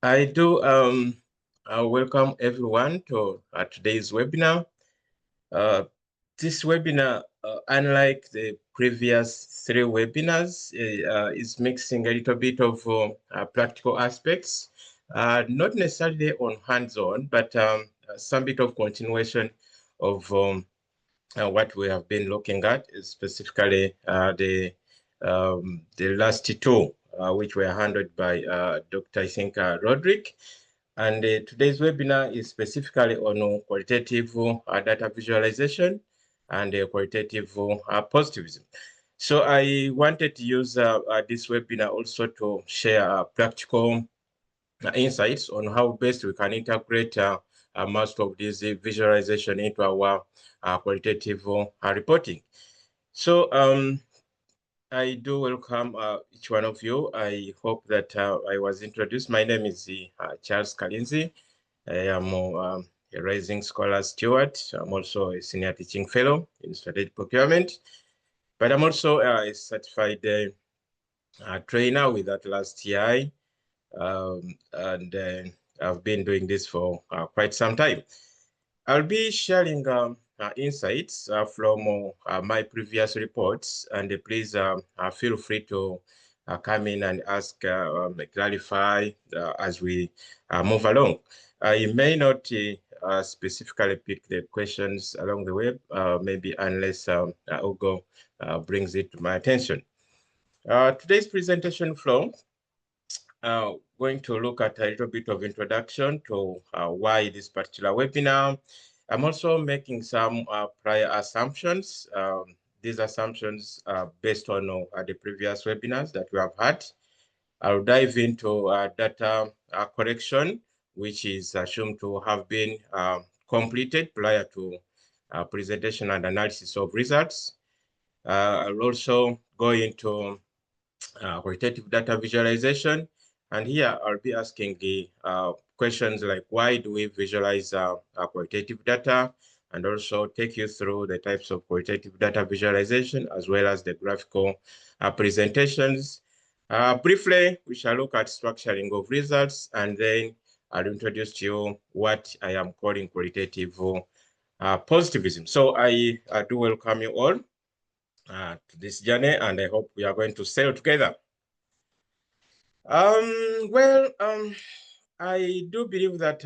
I do welcome everyone to today's webinar. This webinar, unlike the previous 3 webinars, is mixing a little bit of practical aspects, not necessarily on hands-on, but some bit of continuation of what we have been looking at, specifically the last 2, which were handled by Dr. Roderick. And today's webinar is specifically on qualitative data visualization and qualitative positivism. So I wanted to use this webinar also to share practical insights on how best we can integrate most of this visualization into our qualitative reporting. So I do welcome each one of you. I hope that I was introduced. My name is Charles Kalinzi. I am a Rising Scholar Steward. I'm also a Senior Teaching Fellow in Strategic Procurement, but I'm also a certified trainer with ATLAS.ti, and I've been doing this for quite some time. I'll be sharing insights from my previous reports, and please feel free to come in and ask, clarify as we move along. I may not specifically pick the questions along the way, maybe unless Ugo brings it to my attention. Today's presentation flow, going to look at a little bit of introduction to why this particular webinar. I'm also making some prior assumptions. These assumptions are based on the previous webinars that we have had. I'll dive into data correction, which is assumed to have been completed prior to presentation and analysis of results. I'll also go into qualitative data visualization. And here I'll be asking the questions like, why do we visualize qualitative data? And also take you through the types of qualitative data visualization, as well as the graphical presentations. Briefly, we shall look at structuring of results, and then I'll introduce to you what I am calling qualitative positivism. So I do welcome you all to this journey, and I hope we are going to sail together. I do believe that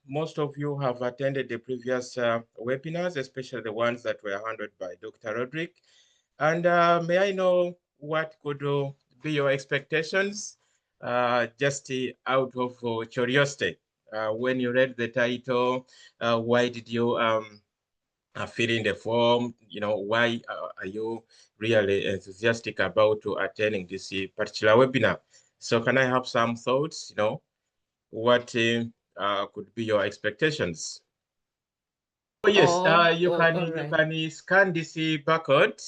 most of you have attended the previous webinars, especially the ones that were handled by Dr. Roderick. And may I know what could be your expectations, just out of curiosity? When you read the title, why did you fill in the form? You know, why are you really enthusiastic about attending this particular webinar? So can I have some thoughts, you know, what could be your expectations? Oh, yes, you can scan this barcode.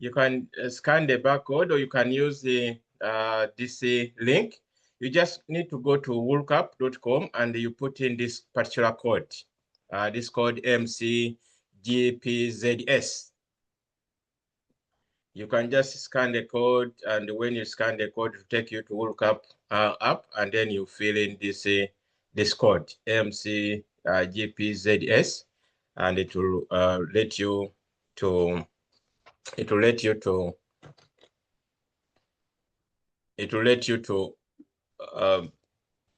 You can scan the barcode, or you can use the this link. You just need to go to woolcap.com and you put in this particular code. This code MCGPZS. You can just scan the code, and when you scan the code, it will take you to WorldCup app, and then you fill in this code MCGPZS, and it will let you to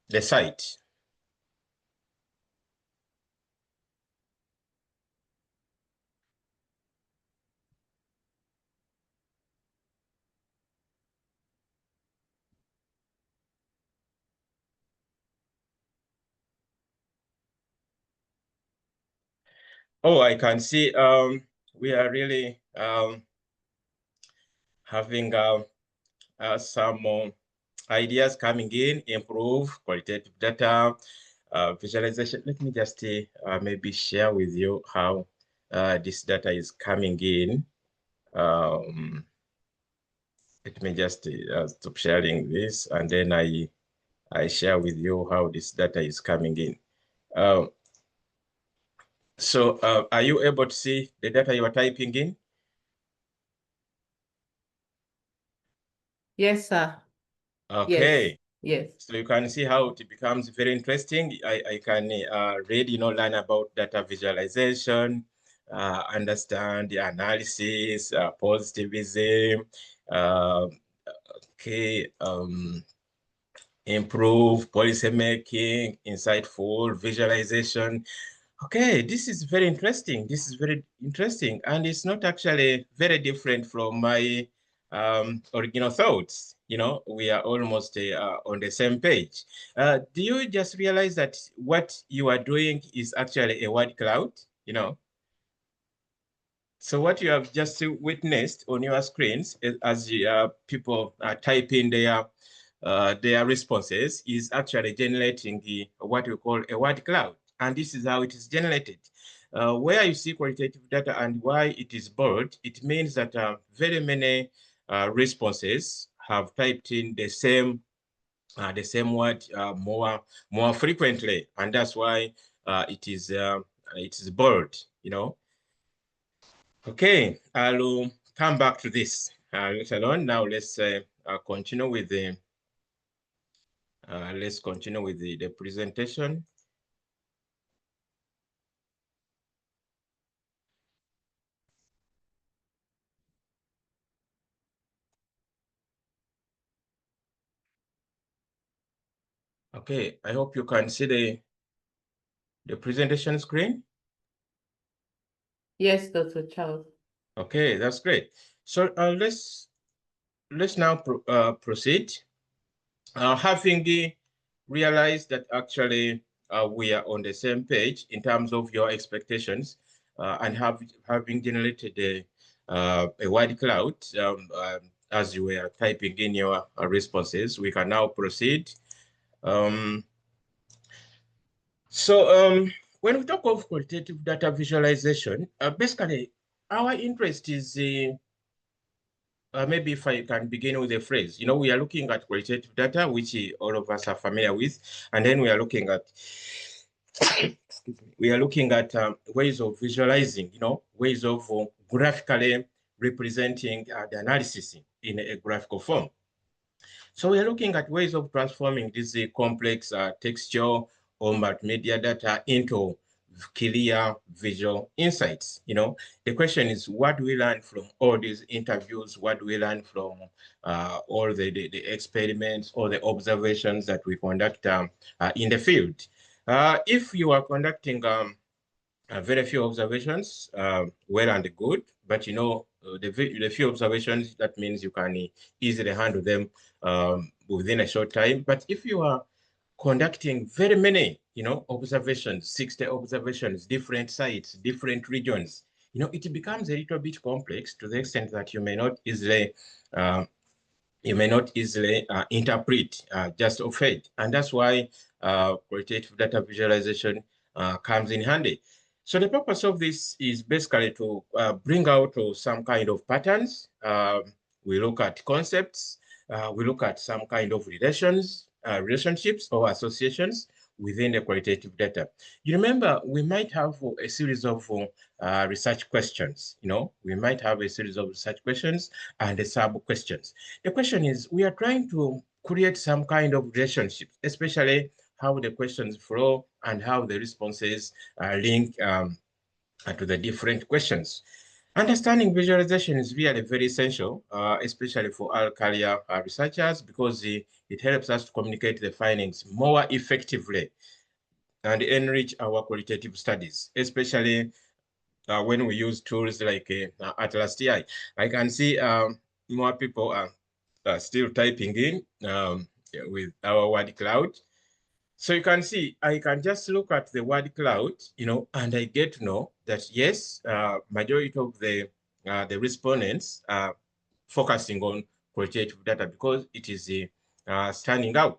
the site. Oh, I can see we are really having some ideas coming in, improve qualitative data visualization. Let me just maybe share with you how this data is coming in. Let me just stop sharing this, and then I share with you how this data is coming in. So are you able to see the data you are typing in? Yes, sir. Okay. Yes. So you can see how it becomes very interesting. I can read, learn about data visualization, understand the analysis, positivism, okay, improve policy making, insightful visualization. Okay, this is very interesting. This is very interesting. And it's not actually very different from my original thoughts. We are almost on the same page. Do you just realize that what you are doing is actually a word cloud? So what you have just witnessed on your screens as people type in their responses is actually generating what we call a word cloud. And this is how it is generated. Where you see qualitative data and why it is bold, it means that very many responses have typed in the same word more frequently, and that's why it is bold. Okay, I'll come back to this later on. Now let's continue with the the presentation. Okay, I hope you can see the presentation screen. Yes, Dr. Charles. Okay, that's great. So let's now proceed. Having realized that actually we are on the same page in terms of your expectations, and having generated a word cloud as you were typing in your responses, we can now proceed. When we talk of qualitative data visualization, basically our interest is maybe if I can begin with a phrase, we are looking at qualitative data, which all of us are familiar with, and then we are looking at ways of visualizing, ways of graphically representing the analysis in a graphical form. So we are looking at ways of transforming this complex textual or multimedia data into clear visual insights. The question is, what do we learn from all these interviews? What do we learn from all the experiments, all the observations that we conduct in the field? If you are conducting very few observations, well and good, but the few observations, that means you can easily handle them within a short time. But if you are conducting very many, observations, 60 observations, different sites, different regions, it becomes a little bit complex to the extent that you may not easily interpret just of it. And that's why qualitative data visualization comes in handy. So the purpose of this is basically to bring out some kind of patterns. We look at concepts. We look at some kind of relationships or associations within the qualitative data. You remember, we might have a series of research questions. We might have a series of research questions and the sub-questions. The question is, we are trying to create some kind of relationship, especially how the questions flow and how the responses link to the different questions. Understanding visualization is really very essential, especially for our career researchers, because it helps us to communicate the findings more effectively and enrich our qualitative studies, especially when we use tools like ATLAS.ti. I can see more people are still typing in with our word cloud. So you can see, I can just look at the word cloud, and I get to know that yes, majority of the respondents are focusing on qualitative data because it is standing out.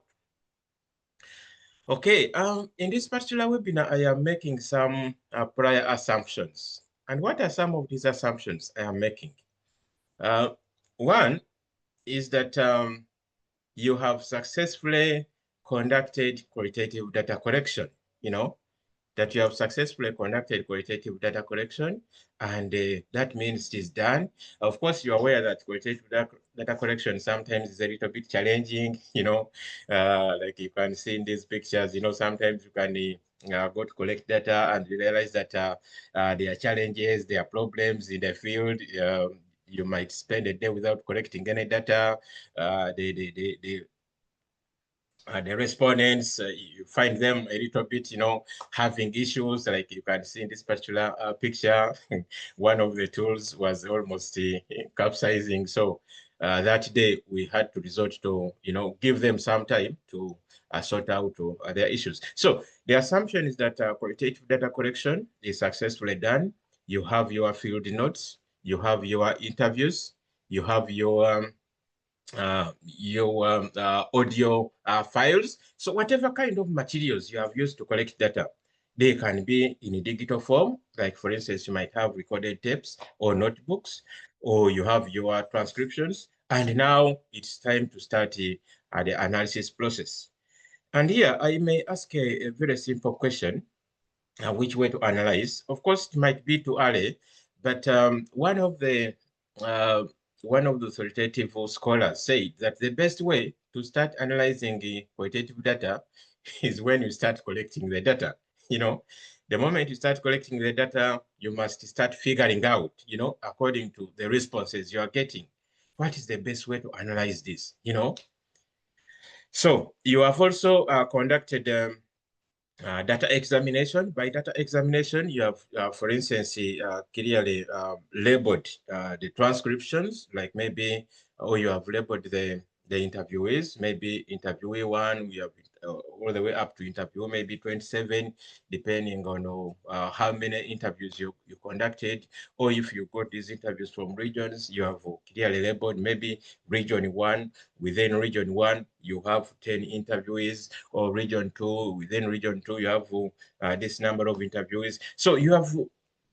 Okay, in this particular webinar, I am making some prior assumptions. And what are some of these assumptions I am making? One is that you have successfully conducted qualitative data collection. that you have successfully conducted qualitative data collection, and that means it is done. Of course, you're aware that qualitative data collection sometimes is a little bit challenging, like you can see in these pictures, sometimes you can go to collect data and you realize that there are challenges, there are problems in the field. You might spend a day without collecting any data. The respondents, you find them a little bit, having issues, like you can see in this particular picture. One of the tools was almost capsizing. So that day we had to resort to, give them some time to sort out their issues. So the assumption is that qualitative data collection is successfully done. You have your field notes, you have your interviews, you have your audio files. So whatever kind of materials you have used to collect data, they can be in a digital form. Like for instance, you might have recorded tapes or notebooks, or you have your transcriptions. And now it's time to start the analysis process. And here I may ask a very simple question. Which way to analyze? Of course, it might be too early, but uh, one of the authoritative scholars said that the best way to start analyzing the qualitative data is when you start collecting the data. The moment you start collecting the data, you must start figuring out, according to the responses you are getting, what is the best way to analyze this. So you have also conducted data examination. By data examination, you have, for instance, clearly labeled the transcriptions, like maybe, or you have labeled the interviewees, maybe interviewee 1, we have all the way up to interview maybe 27, depending on how many interviews you conducted. Or if you got these interviews from regions, you have clearly labeled maybe region 1. Within region 1, you have 10 interviewees, or region 2, within region 2, you have this number of interviewees. So you have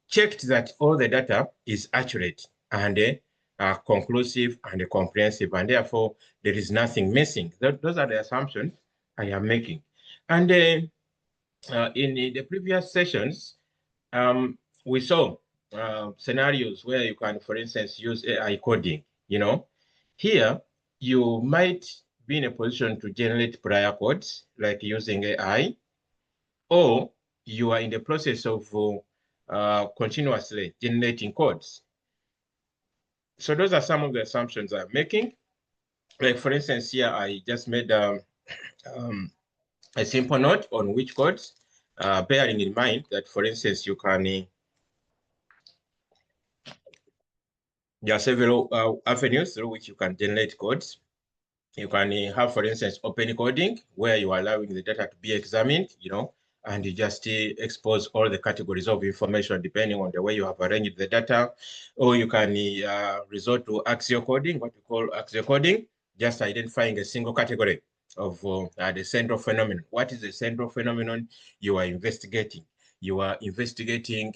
checked that all the data is accurate and conclusive and comprehensive, and therefore there is nothing missing. Those are the assumptions I am making. And in the previous sessions, we saw scenarios where you can, for instance, use AI coding. Here you might be in a position to generate prior codes, like using AI, or you are in the process of continuously generating codes. So those are some of the assumptions I'm making. Like for instance, here I just made a simple note on which codes, bearing in mind that, for instance, you can there are several avenues through which you can generate codes. You can have, for instance, open coding, where you are allowing the data to be examined, and you just expose all the categories of information depending on the way you have arranged the data. Or you can resort to axial coding, what we call axial coding, just identifying a single category of the central phenomenon. What is the central phenomenon you are investigating? You are investigating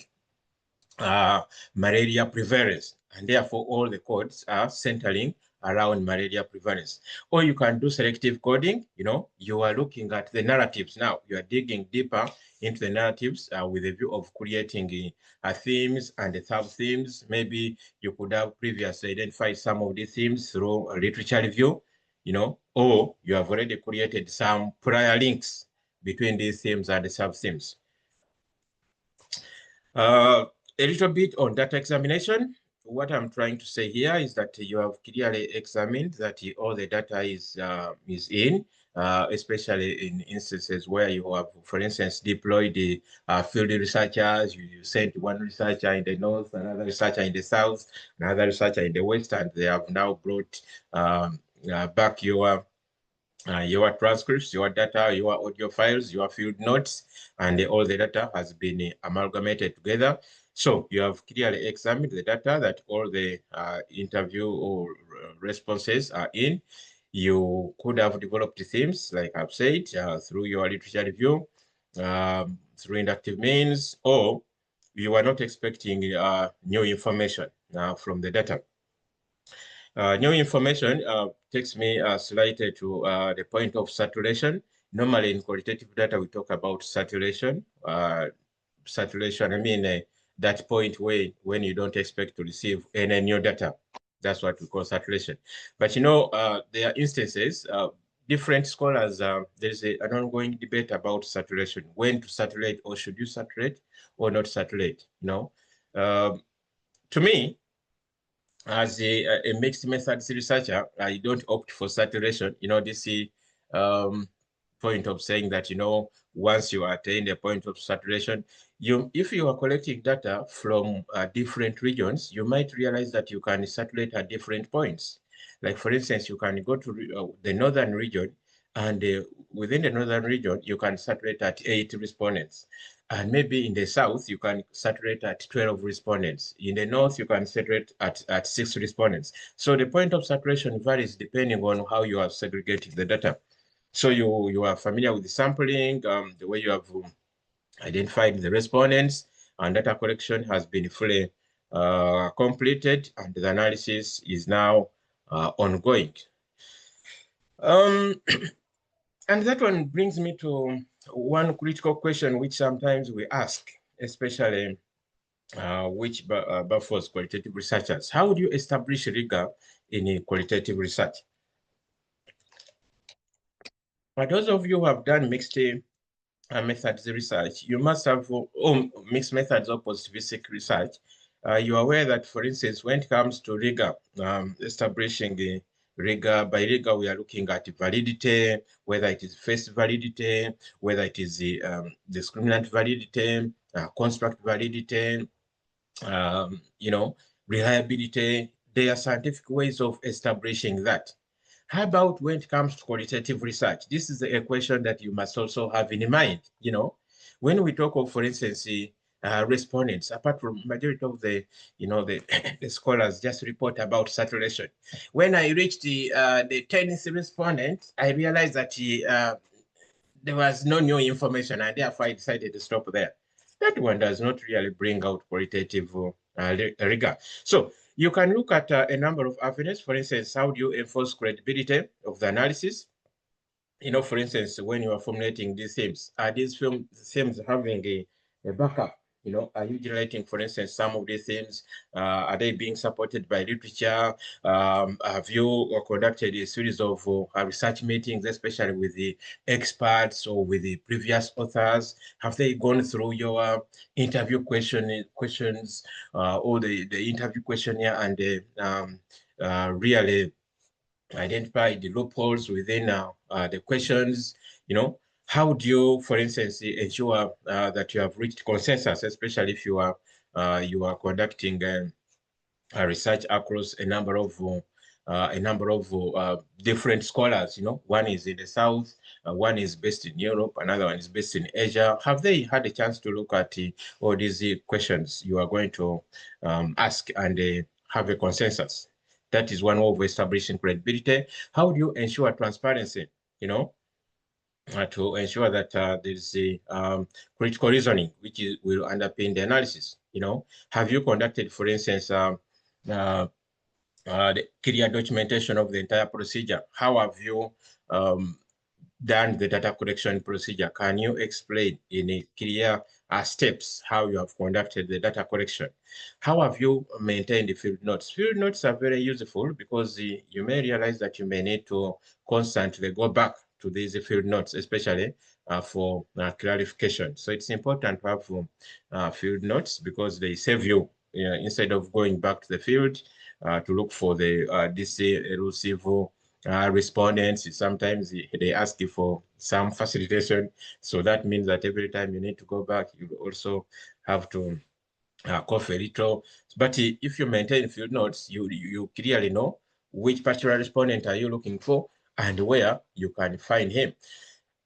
malaria prevalence, and therefore all the codes are centering around malaria prevalence. Or you can do selective coding. You are looking at the narratives now. You are digging deeper into the narratives with a view of creating themes and the sub-themes. Maybe you could have previously identified some of these themes through a literature review, or you have already created some prior links between these themes and the sub-themes. A little bit on data examination. What I'm trying to say here is that you have clearly examined that all the data is in, especially in instances where you have, for instance, deployed the field researchers. You sent one researcher in the north, another researcher in the south, another researcher in the west, and they have now brought back your transcripts, your data, your audio files, your field notes, and all the data has been amalgamated together. So you have clearly examined the data that all the interview or responses are in. You could have developed themes, like I've said, through your literature review, through inductive means, or you are not expecting new information from the data. New information takes me slightly to the point of saturation. Normally in qualitative data, we talk about saturation. Saturation, I mean, that point where when you don't expect to receive any new data. That's what we call saturation. But there are instances, different scholars, there's an ongoing debate about saturation, when to saturate, or should you saturate or not saturate, to me, as a mixed methods researcher, I don't opt for saturation. This point of saying that, once you attain a point of saturation, if you are collecting data from different regions, you might realize that you can saturate at different points. Like, for instance, you can go to the northern region, and within the northern region, you can saturate at 8 respondents. And maybe in the south, you can saturate at 12 respondents. In the north, you can saturate at 6 respondents. So the point of saturation varies depending on how you are segregating the data. So you are familiar with the sampling, the way you have identified the respondents, and data collection has been fully completed, and the analysis is now ongoing. And that one brings me to one critical question which sometimes we ask, especially which baffles qualitative researchers. How do you establish rigor in qualitative research? For those of you who have done mixed methods research, you must have mixed methods or positivistic research. You're aware that, for instance, when it comes to rigor, establishing the rigor, by rigor, we are looking at validity, whether it is face validity, whether it is the discriminant validity, construct validity, reliability. There are scientific ways of establishing that. How about when it comes to qualitative research? This is a question that you must also have in mind. When we talk of, for instance, respondents, apart from majority of the, the scholars just report about saturation. When I reached the 10th respondent, I realized that there was no new information, and therefore I decided to stop there. That one does not really bring out qualitative rigor. So you can look at a number of avenues. For instance, how do you enforce credibility of the analysis? For instance, when you are formulating these themes, are these themes having a backup? Are you generating, for instance, some of these themes? Are they being supported by literature? Have you conducted a series of research meetings, especially with the experts or with the previous authors? Have they gone through your interview questions or the interview questionnaire and really identify the loopholes within the questions? How do you, for instance, ensure that you have reached consensus, especially if you are conducting a research across a number of different scholars? One is in the South, one is based in Europe, another one is based in Asia. Have they had a chance to look at all these questions you are going to ask and have a consensus? That is one way of establishing credibility. How do you ensure transparency? To ensure that there's a critical reasoning which will underpin the analysis. Have you conducted, for instance, the clear documentation of the entire procedure? How have you done the data collection procedure? Can you explain in a clear steps how you have conducted the data collection? How have you maintained the field notes? Field notes are very useful because you may realize that you may need to constantly go back to these field notes, especially for clarification. So it's important to have field notes because they save you instead of going back to the field to look for the this elusive respondents. Sometimes they ask you for some facilitation. So that means that every time you need to go back, you also have to cough a little. But if you maintain field notes, you clearly know which particular respondent are you looking for and where you can find him.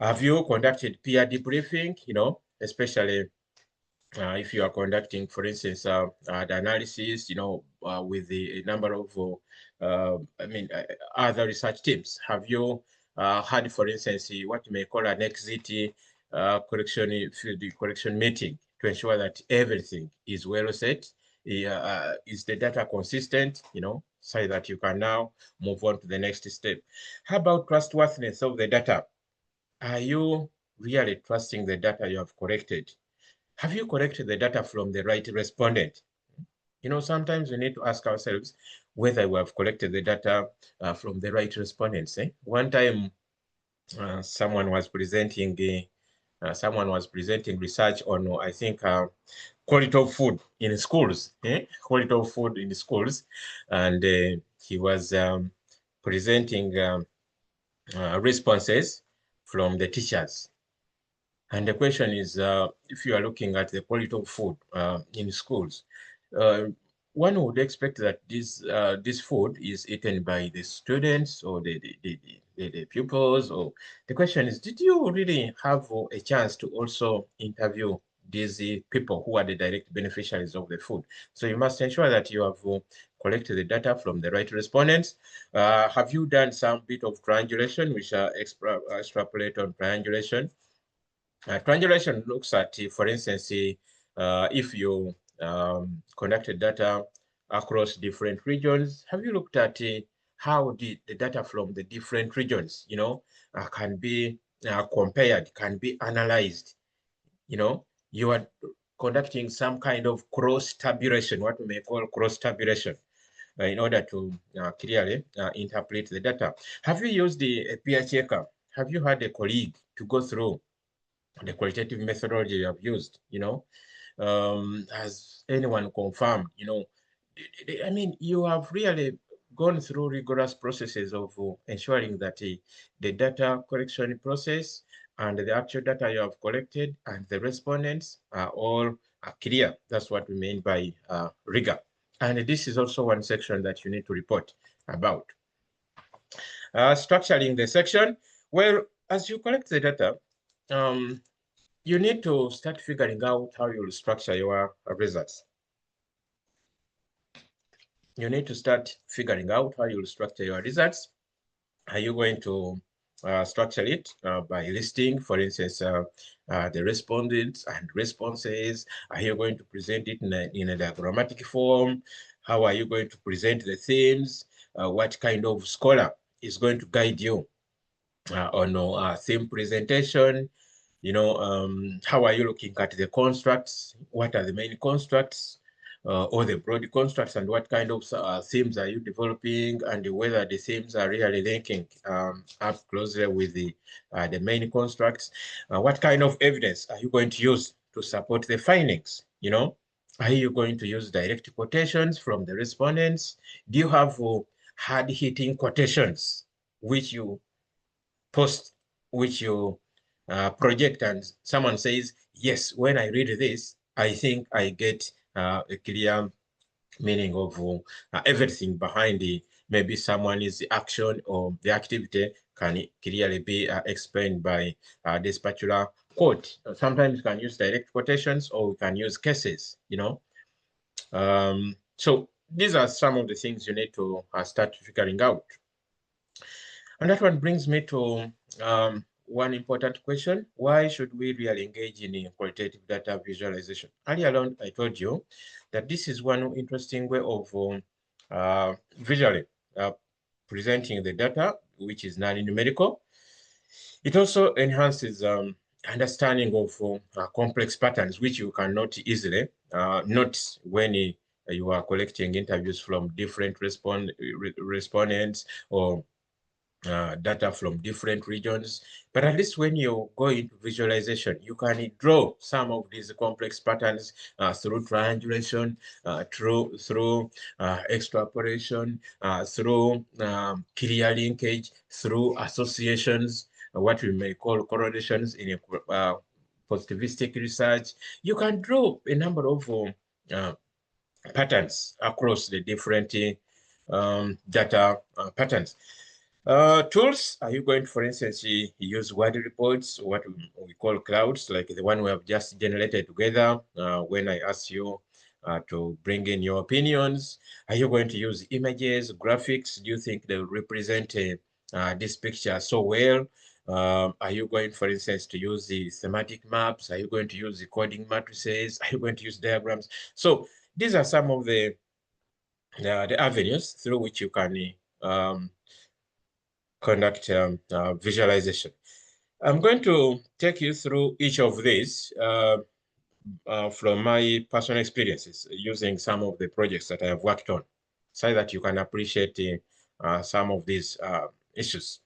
Have you conducted peer debriefing, especially if you are conducting, for instance, the analysis, with a number of, other research teams? Have you had, for instance, what you may call an exit correction meeting to ensure that everything is well set? Is the data consistent, so that you can now move on to the next step? How about trustworthiness of the data? are you really trusting the data you have collected? Have you collected the data from the right respondent? You know, sometimes we need to ask ourselves whether we have collected the data from the right respondents. One time, someone was presenting research on, I think, quality of food in schools, quality of food in schools, and he was presenting responses from the teachers. And the question is, if you are looking at the quality of food in schools, one would expect that this food is eaten by the students or the pupils. Or the question is, did you really have a chance to also interview these people who are the direct beneficiaries of the food? So you must ensure that you have collected the data from the right respondents. Have you done some bit of triangulation, which are extrapolate on triangulation? Triangulation looks at, for instance, if you conducted data across different regions, have you looked at how the data from the different regions, can be compared, can be analyzed? You are conducting some kind of cross-tabulation, what we may call cross-tabulation, in order to clearly interpret the data. Have you used the peer checker? Have you had a colleague to go through the qualitative methodology you have used? Has anyone confirmed? I mean, you have really gone through rigorous processes of ensuring that the data collection process and the actual data you have collected and the respondents are all clear. That's what we mean by rigor. And this is also one section that you need to report about. Structuring the section. Well, as you collect the data, you need to start figuring out how you'll structure your results. You need to start figuring out how you'll structure your results. Are you going to structure it by listing, for instance, the respondents and responses? Are you going to present it in a diagrammatic form? How are you going to present the themes? What kind of scholar is going to guide you on theme presentation? How are you looking at the constructs? What are the main constructs or the broad constructs, and what kind of themes are you developing, and whether the themes are really linking up closely with the main constructs? What kind of evidence are you going to use to support the findings? Are you going to use direct quotations from the respondents? Do you have hard-hitting quotations which you post, which you project, and someone says, yes, when I read this, I think I get a clear meaning of everything behind maybe someone's action or the activity can clearly be explained by this particular quote. Sometimes you can use direct quotations, or we can use cases, So these are some of the things you need to start figuring out. And that one brings me to one important question. Why should we really engage in qualitative data visualization? Earlier on, I told you that this is one interesting way of visually presenting the data, which is non-numerical. It also enhances understanding of complex patterns, which you cannot easily note when you are collecting interviews from different respondents or data from different regions. But at least when you go into visualization, you can draw some of these complex patterns through triangulation, through extrapolation, through clear linkage, through associations, what we may call correlations in positivistic research. You can draw a number of patterns across the different data patterns. Tools, are you going to, for instance, use word reports, what we call clouds, like the one we have just generated together when I asked you to bring in your opinions? Are you going to use images, graphics? Do you think they will represent this picture so well? Are you going, for instance, to use the thematic maps? Are you going to use the coding matrices? Are you going to use diagrams? So these are some of the avenues through which you can conduct visualization. I'm going to take you through each of these from my personal experiences using some of the projects that I have worked on so that you can appreciate some of these issues.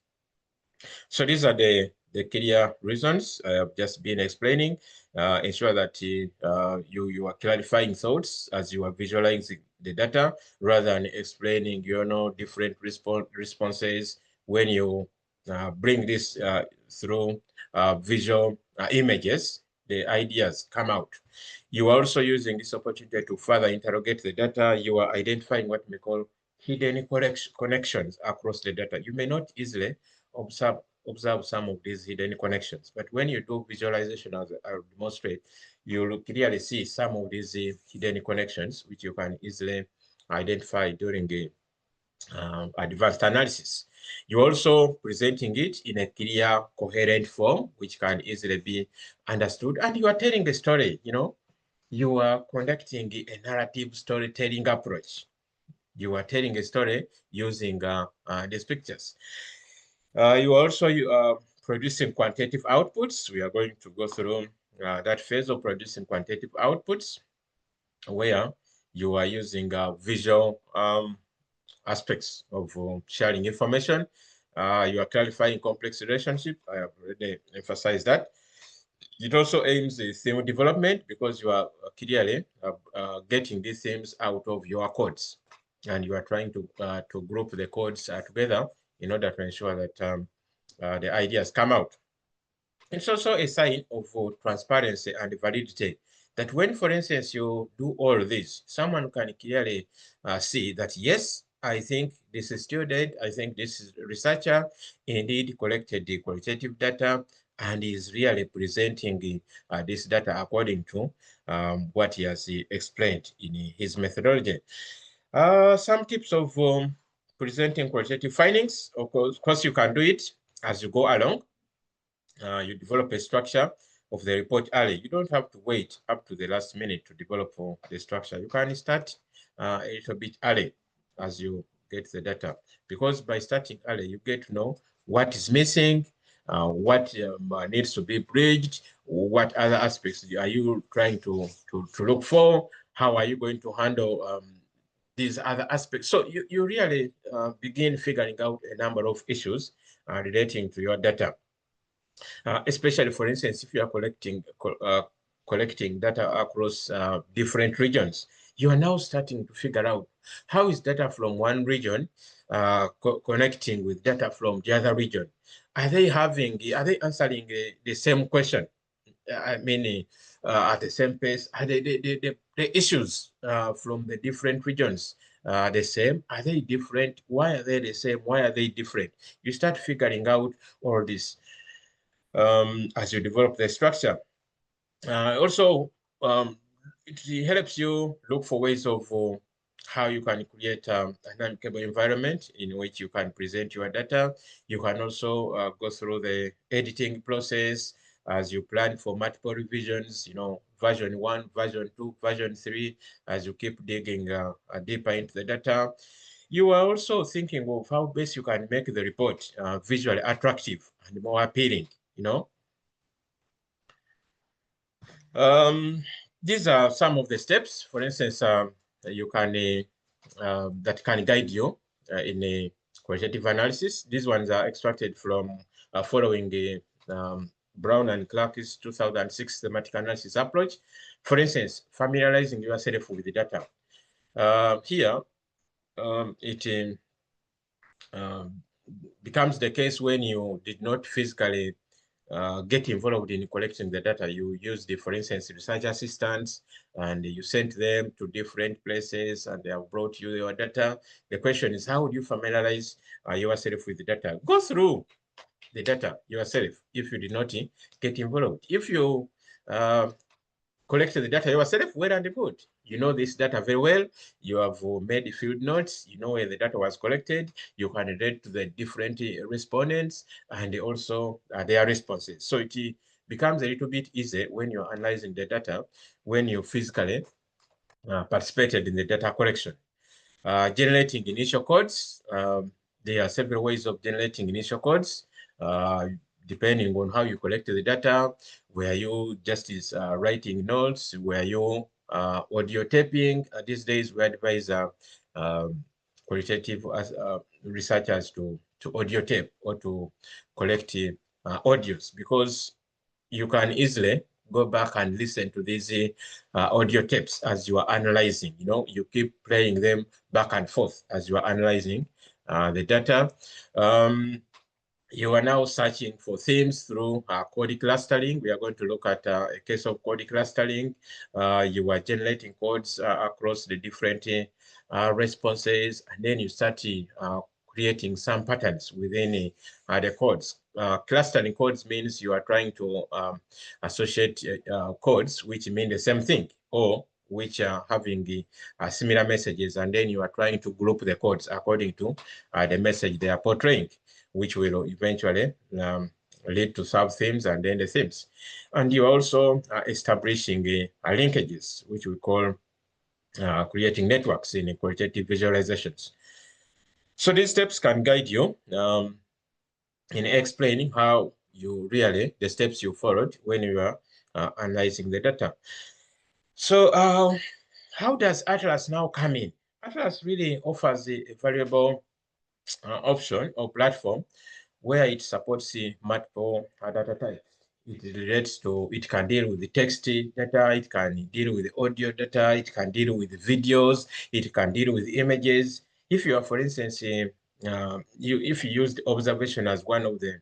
So these are the clear reasons I have just been explaining. Ensure that you are clarifying thoughts as you are visualizing the data rather than explaining, different responses. When you bring this through visual images, the ideas come out. You are also using this opportunity to further interrogate the data. You are identifying what we call hidden connections across the data. You may not easily observe some of these hidden connections, but when you do visualization, as I'll demonstrate, you'll clearly see some of these hidden connections, which you can easily identify during the advanced analysis. You're also presenting it in a clear, coherent form, which can easily be understood, and you are telling the story. You are conducting a narrative storytelling approach. You are telling a story using these pictures. You also producing quantitative outputs. We are going to go through that phase of producing quantitative outputs, where you are using visual aspects of sharing information. You are clarifying complex relationship. I have already emphasized that. It also aims at theme development because you are clearly getting these themes out of your codes, and you are trying to group the codes together in order to ensure that the ideas come out. It's also a sign of transparency and validity that when, for instance, you do all this, someone can clearly see that, yes, I think this is student, I think this is researcher, indeed collected the qualitative data and is really presenting this data according to what he has explained in his methodology. Some tips of presenting qualitative findings. Of course, you can do it as you go along. You develop a structure of the report early. You don't have to wait up to the last minute to develop the structure. You can start a little bit early as you get the data, because by starting early, you get to know what is missing, what needs to be bridged, what other aspects are you trying to look for, how are you going to handle these other aspects. So you really begin figuring out a number of issues relating to your data. Especially, for instance, if you are collecting data across different regions, you are now starting to figure out how is data from one region connecting with data from the other region. Are they answering the same question? I mean, at the same pace? Are the issues from the different regions the same? Are they different? Why are they the same? Why are they different? You start figuring out all this as you develop the structure. Also, it helps you look for ways of how you can create an amicable environment in which you can present your data. You can also go through the editing process as you plan for multiple revisions, version 1, version 2, version 3, as you keep digging deeper into the data. You are also thinking of how best you can make the report visually attractive and more appealing, These are some of the steps, for instance, you can that can guide you in a qualitative analysis. These ones are extracted from following the Brown and Clark's 2006 thematic analysis approach. For instance, familiarizing yourself with the data. Here, it becomes the case when you did not physically get involved in collecting the data. You use the, for instance, research assistants, and you sent them to different places and they have brought you your data. The question is, how would you familiarize yourself with the data? Go through the data yourself if you did not get involved. If you collected the data yourself, well and good. You know this data very well. You have made field notes. You know where the data was collected. You can relate to the different respondents and also their responses. So it becomes a little bit easier when you're analyzing the data, when you physically participated in the data collection. Generating initial codes. There are several ways of generating initial codes. depending on how you collect the data. Were you just writing notes? Were you audio taping? These days, we advise qualitative researchers to audio tape or to collect audios, because you can easily go back and listen to these audio tapes as you are analyzing. You know, you keep playing them back and forth as you are analyzing the data. You are now searching for themes through code clustering. We are going to look at a case of code clustering. You are generating codes across the different responses, and then you start creating some patterns within the codes. Clustering codes means you are trying to associate codes which mean the same thing, or which are having similar messages, and then you are trying to group the codes according to the message they are portraying, which will eventually lead to sub-themes and then the themes. And you're also establishing linkages, which we call creating networks in qualitative visualizations. So these steps can guide you in explaining how you really, the steps you followed when you are analyzing the data. So how does ATLAS now come in? ATLAS really offers a valuable option or platform where it supports multiple data types. It relates to, it can deal with the text data, it can deal with the audio data, it can deal with videos, it can deal with images. If you are, for instance, if you use the observation as one of the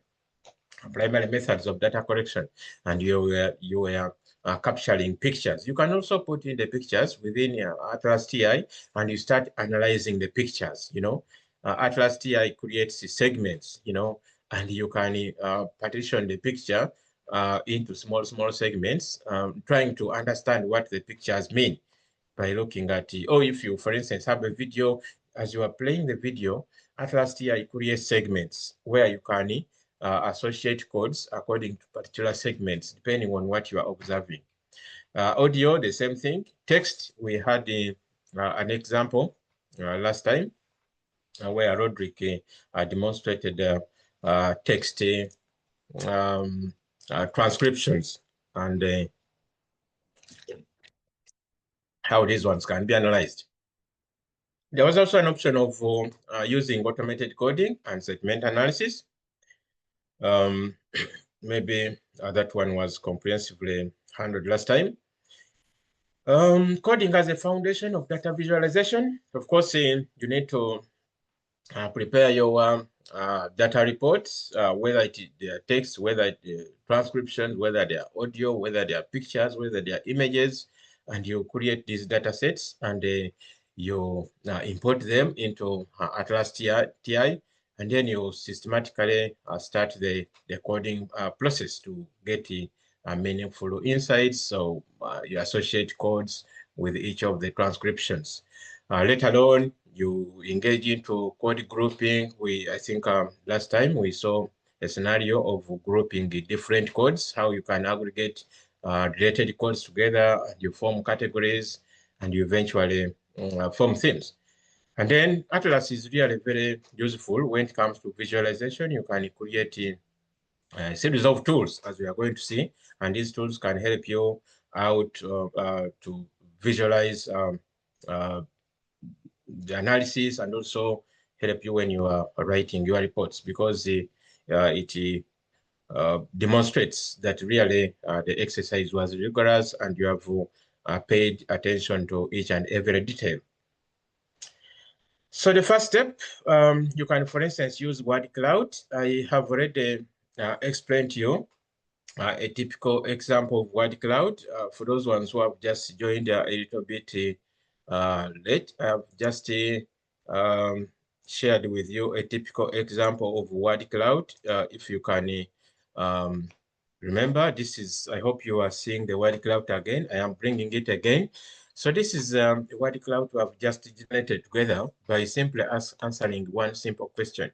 primary methods of data collection, and you were capturing pictures, you can also put in the pictures within your ATLAS.ti, and you start analyzing the pictures. You know, ATLAS.ti creates segments, you know, and you can partition the picture into small segments, trying to understand what the pictures mean by looking at it. Or if you, for instance, have a video, as you are playing the video, ATLAS.ti creates segments where you can associate codes according to particular segments, depending on what you are observing. Audio, the same thing. Text, we had an example last time where Roderick demonstrated text transcriptions and how these ones can be analyzed. There was also an option of using automated coding and segment analysis. Maybe that one was comprehensively handled last time. Coding as a foundation of data visualization. Of course, you need to prepare your data reports, whether they are text, whether they are transcriptions, whether they are audio, whether they are pictures, whether they are images, and you create these data sets, and you import them into ATLAS.ti, and then you systematically start the coding process to get meaningful insights. So you associate codes with each of the transcriptions. Later on, you engage into code grouping. I think last time we saw a scenario of grouping the different codes, how you can aggregate related codes together, and you form categories, and you eventually form themes. And then ATLAS is really very useful when it comes to visualization. You can create a series of tools, as we are going to see, and these tools can help you out to visualize the analysis, and also help you when you are writing your reports, because it demonstrates that really the exercise was rigorous and you have paid attention to each and every detail. So the first step, you can, for instance, use word cloud. I have already explained to you a typical example of word cloud. For those ones who have just joined a little bit late, I've just shared with you a typical example of word cloud. If you can remember, this is, I hope you are seeing the word cloud again. I am bringing it again. So this is the word cloud we have just generated together by simply answering one simple question.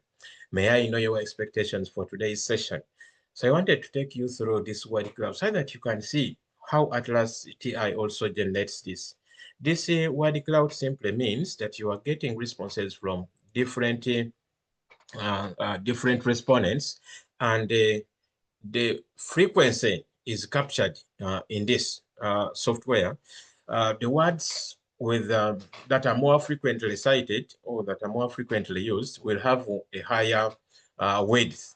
May I know your expectations for today's session? So I wanted to take you through this word cloud so that you can see how ATLAS.ti also generates this. This word cloud simply means that you are getting responses from different different respondents, and the frequency is captured in this software. The words with that are more frequently cited or that are more frequently used will have a higher width.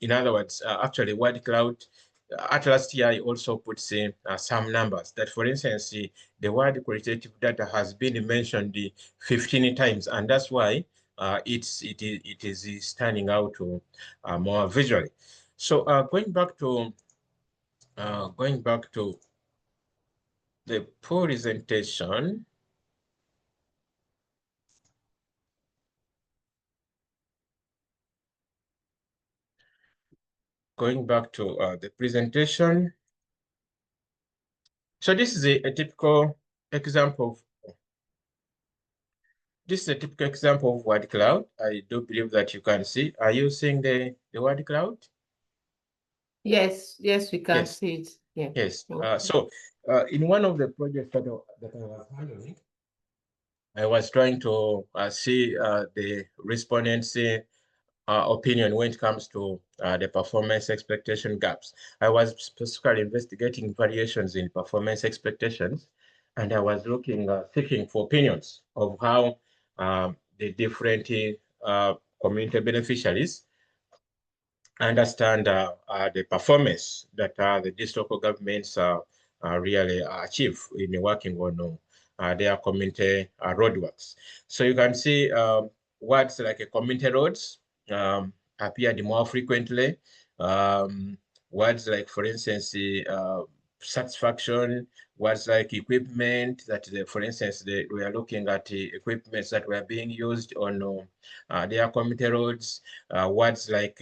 In other words, actually, word cloud ATLAS.ti also puts in some numbers that, for instance, the word qualitative data has been mentioned 15 times, and that's why it is standing out more visually. So going back to the presentation. Going back to the presentation. So this is a typical example of word cloud. I do believe that you can see. Are you seeing the word cloud? Yes, we can see it. Yeah. Yes. So in one of the projects that I was handling, I was trying to see the respondents' opinion when it comes to the performance expectation gaps. I was specifically investigating variations in performance expectations, and I was looking, seeking for opinions of how the different community beneficiaries understand the performance that the district governments really achieve in working on their community roadworks. So you can see words like community roads appeared more frequently. Words like, for instance, satisfaction, words like equipment, that for instance, we are looking at equipments that were being used on their community roads. Words like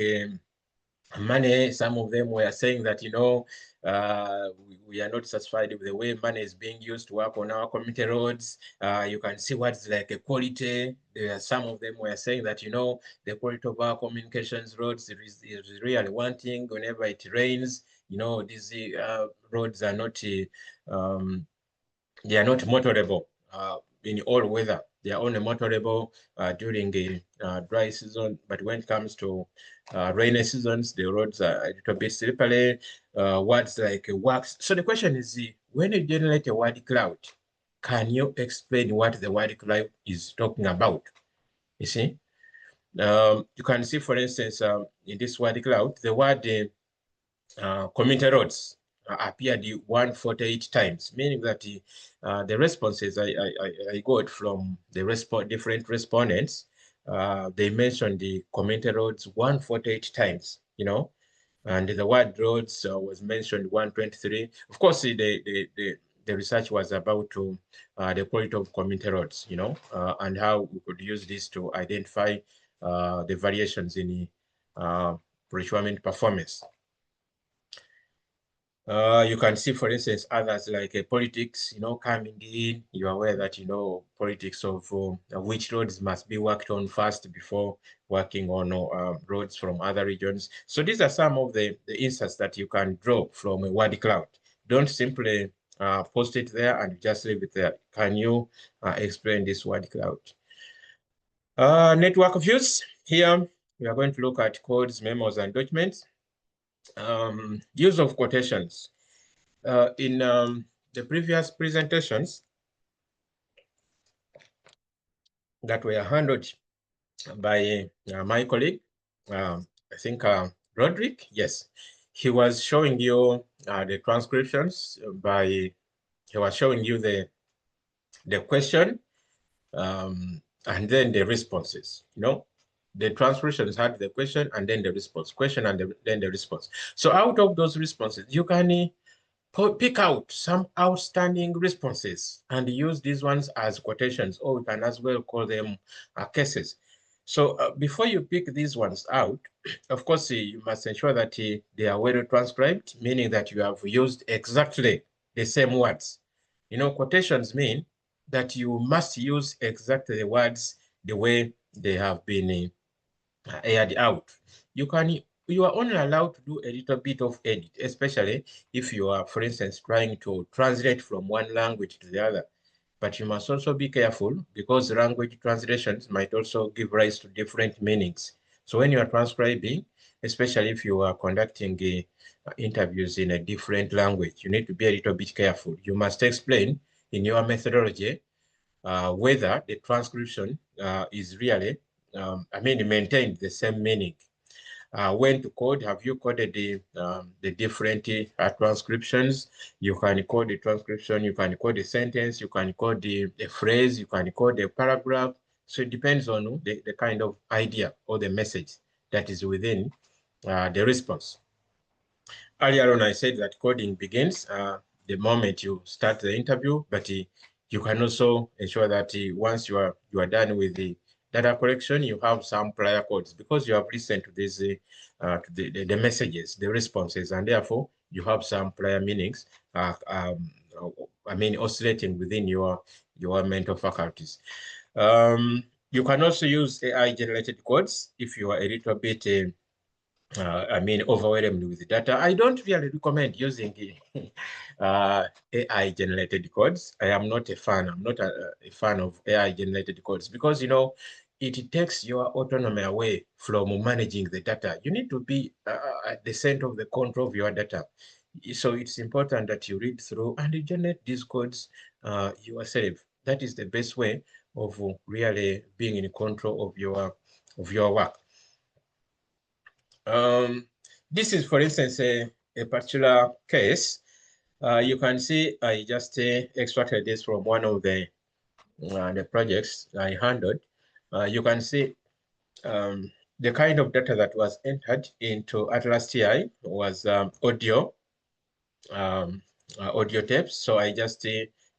money, some of them were saying that, we are not satisfied with the way money is being used to work on our community roads. You can see what's like a quality. Some of them were saying that, the quality of our communications roads is really wanting whenever it rains. These roads are not, they are not motorable in all weather. They are only motorable during the dry season, but when it comes to rainy seasons, the roads are a little bit slippery. Words like wax. So the question is, when you generate a word cloud, can you explain what the word cloud is talking about? You see, you can see, for instance, in this word cloud, the word community roads appeared 148 times, meaning that the responses I got from the different respondents, they mentioned the community roads 148 times, and the word roads was mentioned 123. Of course, the research was about the quality of community roads, and how we could use this to identify the variations in procurement performance. You can see, for instance, others like politics, coming in. You're aware that, politics of which roads must be worked on first before working on roads from other regions. So these are some of the insights that you can draw from a word cloud. Don't simply post it there and just leave it there. Can you explain this word cloud? Network views. Here, we are going to look at codes, memos, and documents. Use of quotations. In the previous presentations that were handled by my colleague, I think Roderick, yes, he was showing you the transcriptions he was showing you the question and then the responses, The transcriptions had the question and then the response, question and then the response. So out of those responses, you can pick out some outstanding responses and use these ones as quotations, or we can as well call them cases. So before you pick these ones out, of course, you must ensure that they are well transcribed, meaning that you have used exactly the same words. Quotations mean that you must use exactly the words the way they have been aired out. You are only allowed to do a little bit of edit, especially if you are, for instance, trying to translate from one language to the other. But you must also be careful because language translations might also give rise to different meanings. So when you are transcribing, especially if you are conducting interviews in a different language. You need to be a little bit careful. You must explain in your methodology whether the transcription is really, maintained the same meaning. When to code, have you coded the different transcriptions? You can code the transcription, you can code the sentence, you can code the phrase, you can code the paragraph. So it depends on the kind of idea or the message that is within the response. Earlier on, I said that coding begins the moment you start the interview, but you can also ensure that once you are done with the data collection, you have some prior codes because you have listened to these to the messages, the responses, and therefore you have some prior meanings. Oscillating within your mental faculties. You can also use AI-generated codes if you are a little bit overwhelmed with the data. I don't really recommend using AI-generated codes. I am not a fan. I'm not a fan of AI-generated codes because, it takes your autonomy away from managing the data. You need to be at the center of the control of your data. So it's important that you read through and you generate these codes yourself. That is the best way of really being in control of your work. This is, for instance, a particular case. You can see I just extracted this from one of the projects I handled. You can see the kind of data that was entered into ATLAS.ti was audio tapes. So I just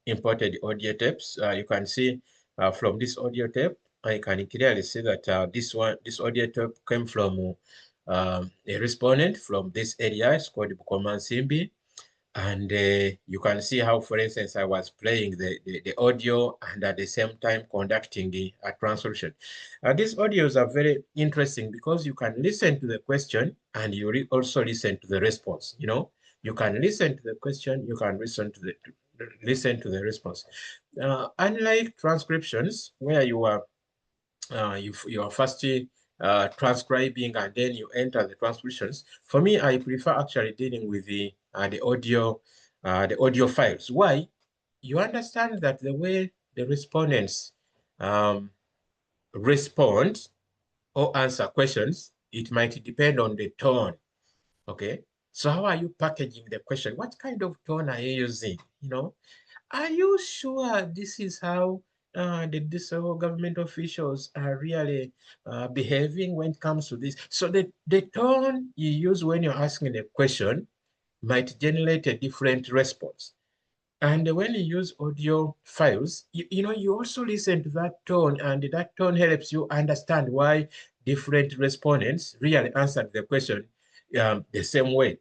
imported audio tapes. You can see from this audio tape, I can clearly see that this audio tape came from a respondent from this area. It's called Bukoma Simbi. And you can see how, for instance, I was playing the audio and at the same time conducting a transcription. These audios are very interesting because you can listen to the question and you also listen to the response. You can listen to the question, you can listen to the response. Unlike transcriptions, where you are first transcribing and then you enter the transcriptions. For me, I prefer actually dealing with the audio files. Why? You understand that the way the respondents respond or answer questions, it might depend on the tone. Okay. So how are you packaging the question? What kind of tone are you using? Are you sure this is how these government officials are really behaving when it comes to this? So the tone you use when you're asking a question might generate a different response. And when you use audio files, you also listen to that tone, and that tone helps you understand why different respondents really answered the question the same way,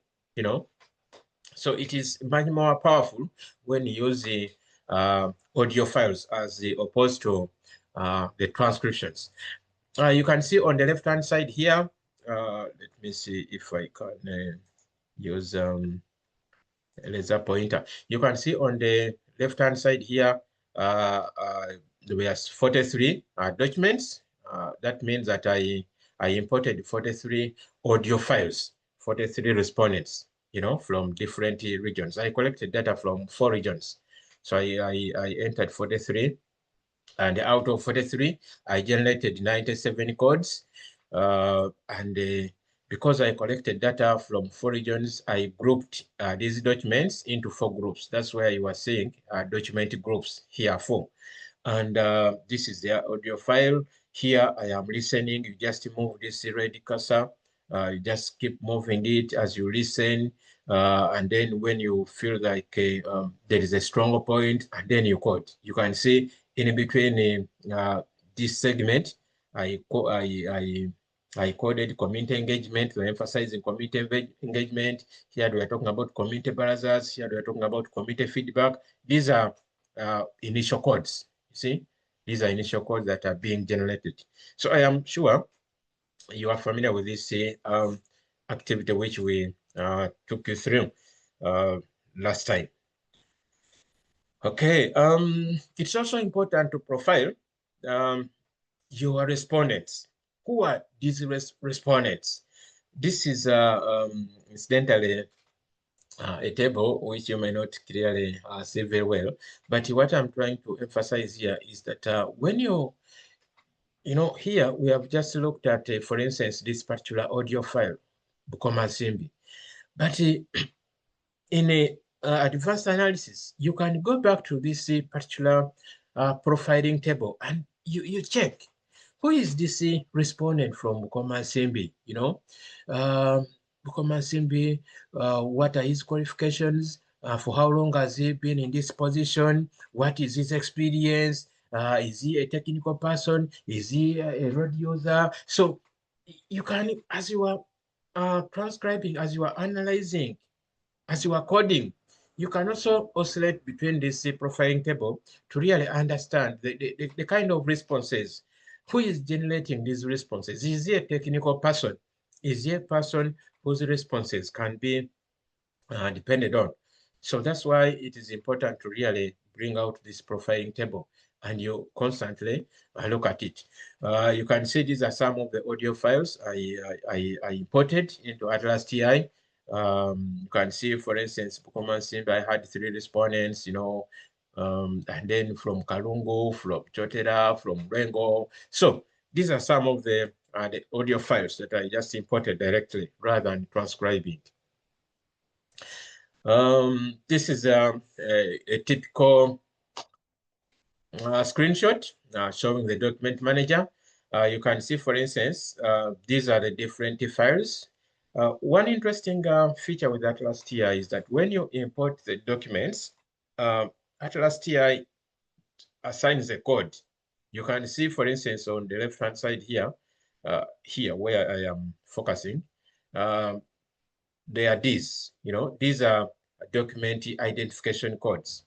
So it is much more powerful when you use the audio files as opposed to the transcriptions. You can see on the left-hand side here, let me see if I can use a laser pointer. You can see on the left-hand side here, there were 43 documents. That means that I imported 43 audio files, 43 respondents, from different regions. I collected data from 4 regions. So I entered 43, and out of 43, I generated 97 codes. Because I collected data from 4 regions, I grouped these documents into 4 groups. That's where you are seeing document groups here 4. And this is the audio file. Here I am listening. You just move this red cursor. You just keep moving it as you listen. And then when you feel like there is a stronger point, and then you quote. You can see in between this segment, I coded community engagement. We're emphasizing community engagement. Here we are talking about community barazas. Here we are talking about community feedback. These are initial codes. You see, these are initial codes that are being generated. So I am sure you are familiar with this activity which we took you through last time. Okay, it's also important to profile your respondents. Who are these respondents? This is incidentally a table which you may not clearly see very well, but what I'm trying to emphasize here is that when you know, here we have just looked at, for instance, this particular audio file, Bukoma Simbi, but in a advanced analysis, you can go back to this particular profiling table and you check who is this respondent from Bukoma Simbi, you know, Bukoma Simbi, what are his qualifications, for how long has he been in this position, what is his experience, is he a technical person, is he a road user? So you can, as you are transcribing, as you are analyzing, as you are coding, you can also oscillate between this profiling table to really understand the kind of responses. Who is generating these responses? Is he a technical person? Is he a person whose responses can be depended on? So that's why it is important to really bring out this profiling table and you constantly look at it. You can see these are some of the audio files I imported into ATLAS.ti. You can see, for instance, Bukoma Simba, I had 3 respondents, you know, and then from Kalungu, from Chotera, from Rengo. So these are some of the audio files that I just imported directly rather than transcribing. This is a typical screenshot showing the document manager. You can see, for instance, these are the different files. One interesting feature with ATLAS.ti is that when you import the documents, ATLAS.ti assigns a code. You can see, for instance, on the left-hand side here, here where I am focusing, there are these, you know, these are document identification codes.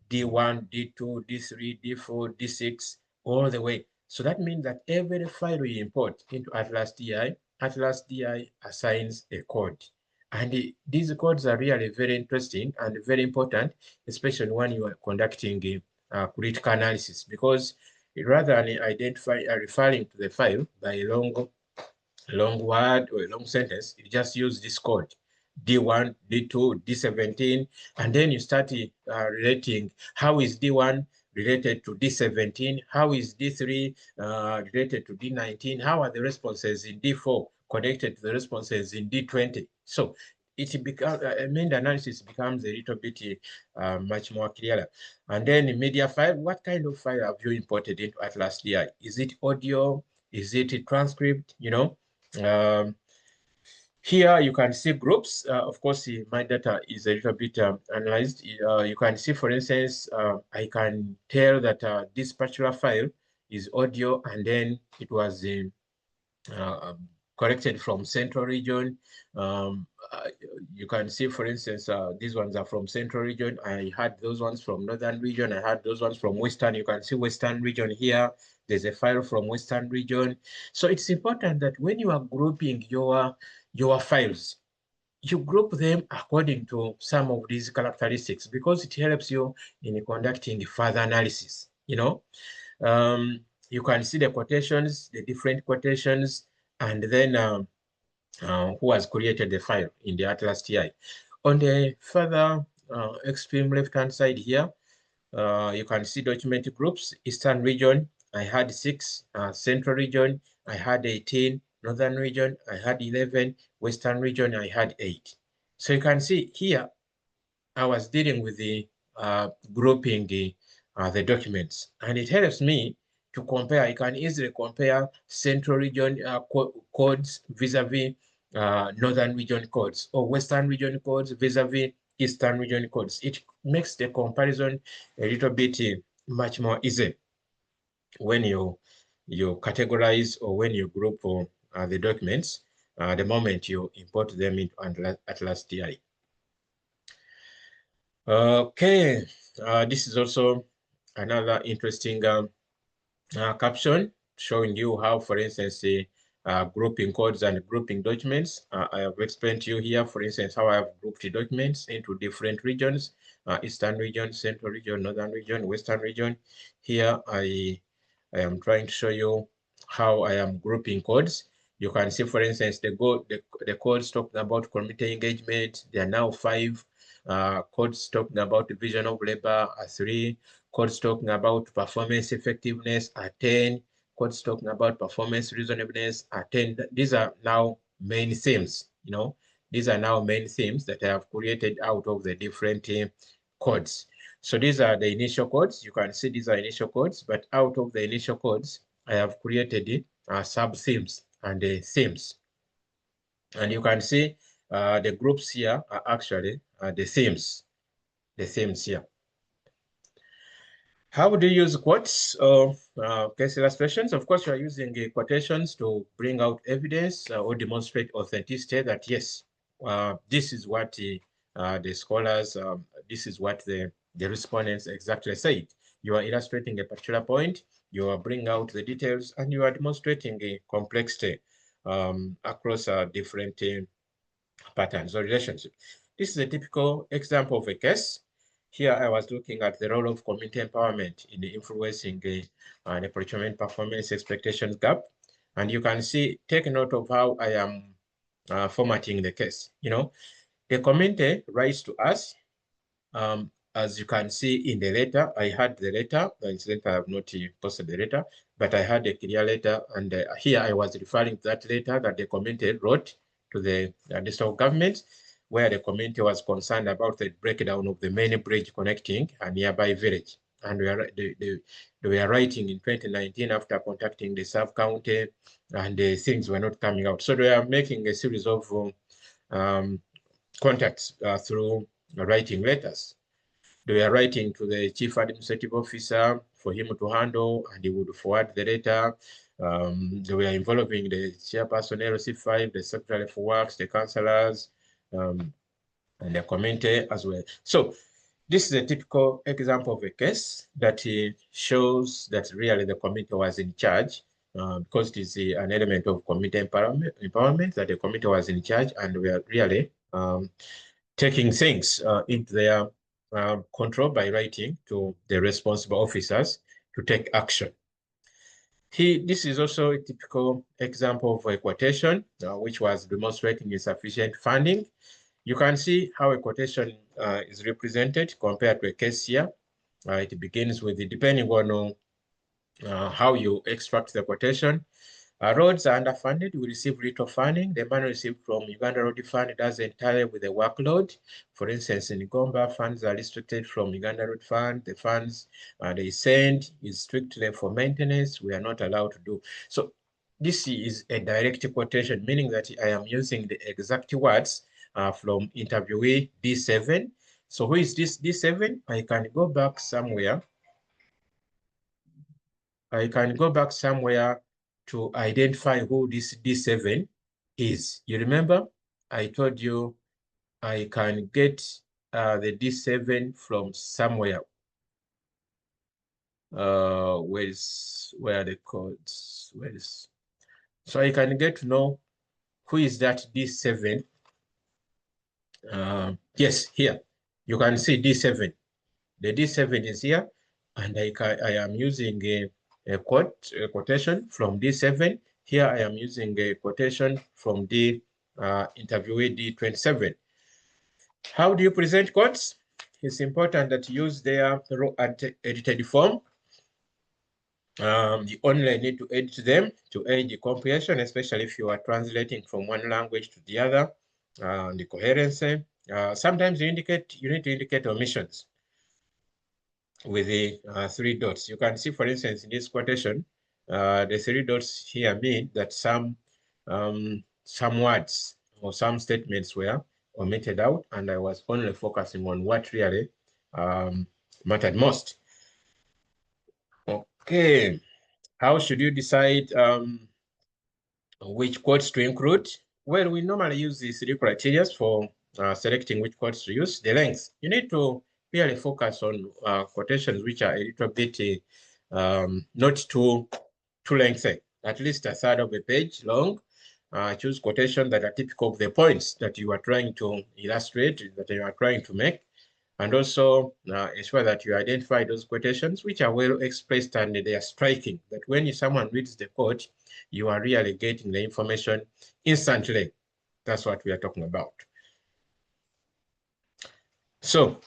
D1, D2, D3, D4, D6, all the way. So that means that every file we import into ATLAS.ti, ATLAS.ti assigns a code. And these codes are really very interesting and very important, especially when you are conducting a critical analysis, because rather than referring to the file by a long word or a long sentence, you just use this code. D1, D2, D17, and then you start relating how is D1 related to D17, how is D3 related to D19, how are the responses in D4 connected to the responses in D20. So it becomes, the analysis becomes a little bit much more clearer. And then in media file, what kind of file have you imported into ATLAS.ti? Is it audio? Is it a transcript? You know, here you can see groups. Of course, my data is a little bit analyzed. You can see, for instance, I can tell that this particular file is audio, and then it was collected from central region. You can see, for instance, these ones are from central region. I had those ones from northern region. I had those ones from western. You can see western region here. There's a file from western region. So it's important that when you are grouping your files, you group them according to some of these characteristics, because it helps you in conducting further analysis. You know, you can see the quotations, the different quotations, and then who has created the file in the ATLAS.ti. On the further extreme left-hand side here, you can see document groups. Eastern region, I had 6. Central region, I had 18. Northern region, I had 11. Western region, I had 8. So you can see here, I was dealing with the grouping the documents, and it helps me to compare. I can easily compare central region codes vis-a-vis northern region codes, or western region codes vis-a-vis eastern region codes. It makes the comparison a little bit much more easy when you categorize, or when you group the documents the moment you import them into ATLAS.ti. Okay, this is also another interesting caption showing you how, for instance, grouping codes and grouping documents. I have explained to you here, for instance, how I have grouped the documents into different regions: Eastern region, Central region, Northern region, Western region. Here, I am trying to show you how I am grouping codes. You can see, for instance, the codes talking about community engagement. There are now 5 codes talking about division of labor are 3, codes talking about performance effectiveness are 10, codes talking about performance reasonableness are 10. These are now main themes, you know. These are now main themes that I have created out of the different codes. So these are the initial codes. You can see these are initial codes, but out of the initial codes, I have created sub-themes and the themes. And you can see the groups here are actually the themes here. How would you use quotes or case illustrations? Of course, you are using quotations to bring out evidence or demonstrate authenticity that, yes, this is what the scholars, this is what the respondents exactly said. You are illustrating a particular point, you are bringing out the details, and you are demonstrating a complexity across different patterns or relationships. This is a typical example of a case. Here I was looking at the role of community empowerment in influencing the procurement performance expectations gap. And you can see, take note of how I am formatting the case. You know, the community writes to us. As you can see in the letter, I had the letter. Incidentally, I have not posted the letter, but I had a clear letter. And here I was referring to that letter that the community wrote to the district government, where the community was concerned about the breakdown of the main bridge connecting a nearby village. And they were writing in 2019 after contacting the sub-county, and things were not coming out. So they are making a series of contacts through writing letters. They were writing to the chief administrative officer for him to handle, and he would forward the letter. They were involving the chairperson LC5, the secretary for works, the councillors, and the community as well. So this is a typical example of a case that shows that really the community was in charge, because it is an element of community empowerment that the community was in charge, and we are really taking things into their control by writing to the responsible officers to take action. This is also a typical example of a quotation, which was demonstrating insufficient funding. You can see how a quotation is represented compared to a case here. It begins with, depending on how you extract the quotation. Roads are underfunded. We receive little funding. The money received from Uganda Road Fund doesn't tally with the workload. For instance, in Gomba, funds are restricted from Uganda Road Fund. The funds they send is strictly for maintenance. We are not allowed to do. So this is a direct quotation, meaning that I am using the exact words from interviewee D7. So who is this D7? I can go back somewhere. To identify who this D7 is. You remember, I told you I can get the D7 from somewhere. Where are the codes? So I can get to know who is that D7. Yes, here. You can see D7. The D7 is here, and I am using a quotation from D7. Here I am using a quotation from the interviewee D27. How do you present quotes? It's important that you use their raw edited form. You only need to edit them to aid the comprehension, especially if you are translating from one language to the other. The coherency. Sometimes you need to indicate omissions with the 3 dots. You can see, for instance, in this quotation, the 3 dots here mean that some words or some statements were omitted out, and I was only focusing on what really mattered most. Okay, how should you decide which quotes to include? Well, we normally use these 3 criteria for selecting which quotes to use. The length. You need to really focus on quotations which are a little bit not too lengthy, at least a third of a page long. Choose quotations that are typical of the points that you are trying to illustrate, that you are trying to make. and also ensure that you identify those quotations which are well expressed and they are striking, that when someone reads the quote, you are really getting the information instantly. That's what we are talking about. So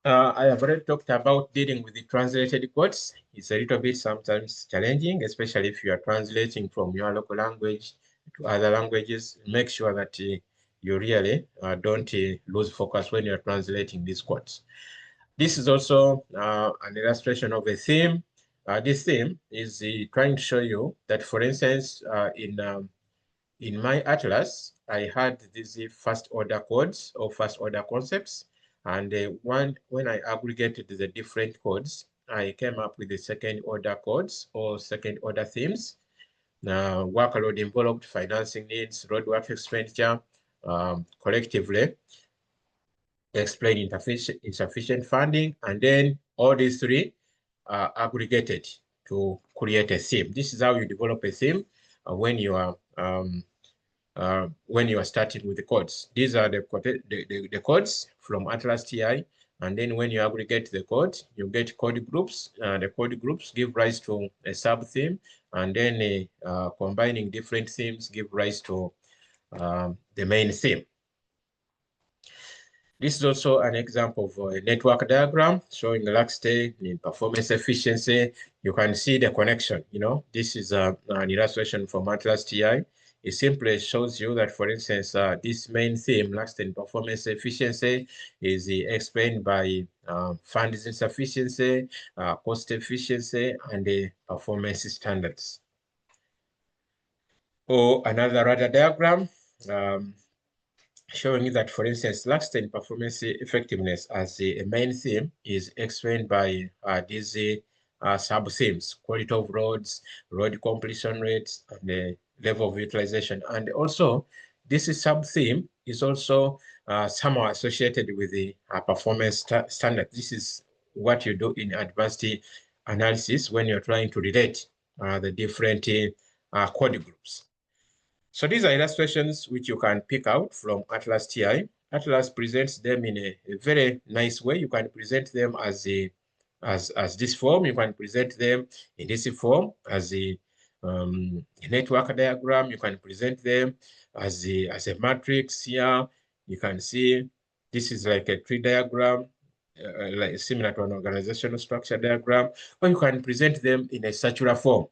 I have already talked about dealing with the translated quotes. It's a little bit sometimes challenging, especially if you are translating from your local language to other languages. Make sure that you really don't lose focus when you're translating these quotes. This is also an illustration of a theme. This theme is trying to show you that, for instance, in my atlas, I had these first order codes or first order concepts. And when I aggregated the different codes, I came up with the second order codes or second order themes. Workload enveloped, financing needs, roadwork expenditure, collectively explain insufficient funding, and then all these three are aggregated to create a theme. This is how you develop a theme when you are starting with the codes. These are the codes from ATLAS.ti, and then when you aggregate the code, you get code groups. The code groups give rise to a sub-theme, and then combining different themes give rise to the main theme. This is also an example of a network diagram showing laxity in performance efficiency. You can see the connection, This is an illustration from ATLAS.ti. It simply shows you that, for instance, this main theme, laxity in performance efficiency, is explained by funds insufficiency, cost efficiency, and the performance standards. Or another rudder diagram, showing you that, for instance, laxity in performance effectiveness as a main theme is explained by these sub-themes: quality of roads, road completion rates, and the level of utilization. And also, this sub-theme is also somehow associated with the performance standard. This is what you do in advanced analysis when you're trying to relate the different code groups. So these are illustrations which you can pick out from ATLAS.ti. Atlas presents them in a very nice way. You can present them as this form. You can present them in this form as a network diagram. You can present them as a matrix here. You can see this is like a tree diagram, like similar to an organizational structure diagram, or you can present them in a circular form,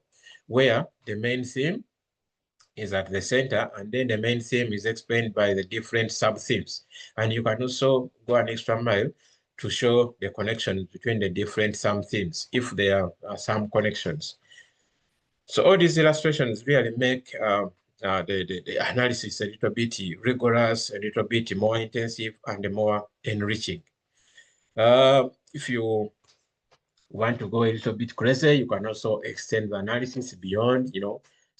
where the main theme is at the center, and then the main theme is explained by the different sub-themes. And you can also go an extra mile to show the connection between the different sub-themes, if there are some connections. So all these illustrations really make the analysis a little bit rigorous, a little bit more intensive, and more enriching. If you want to go a little bit crazy, you can also extend the analysis beyond,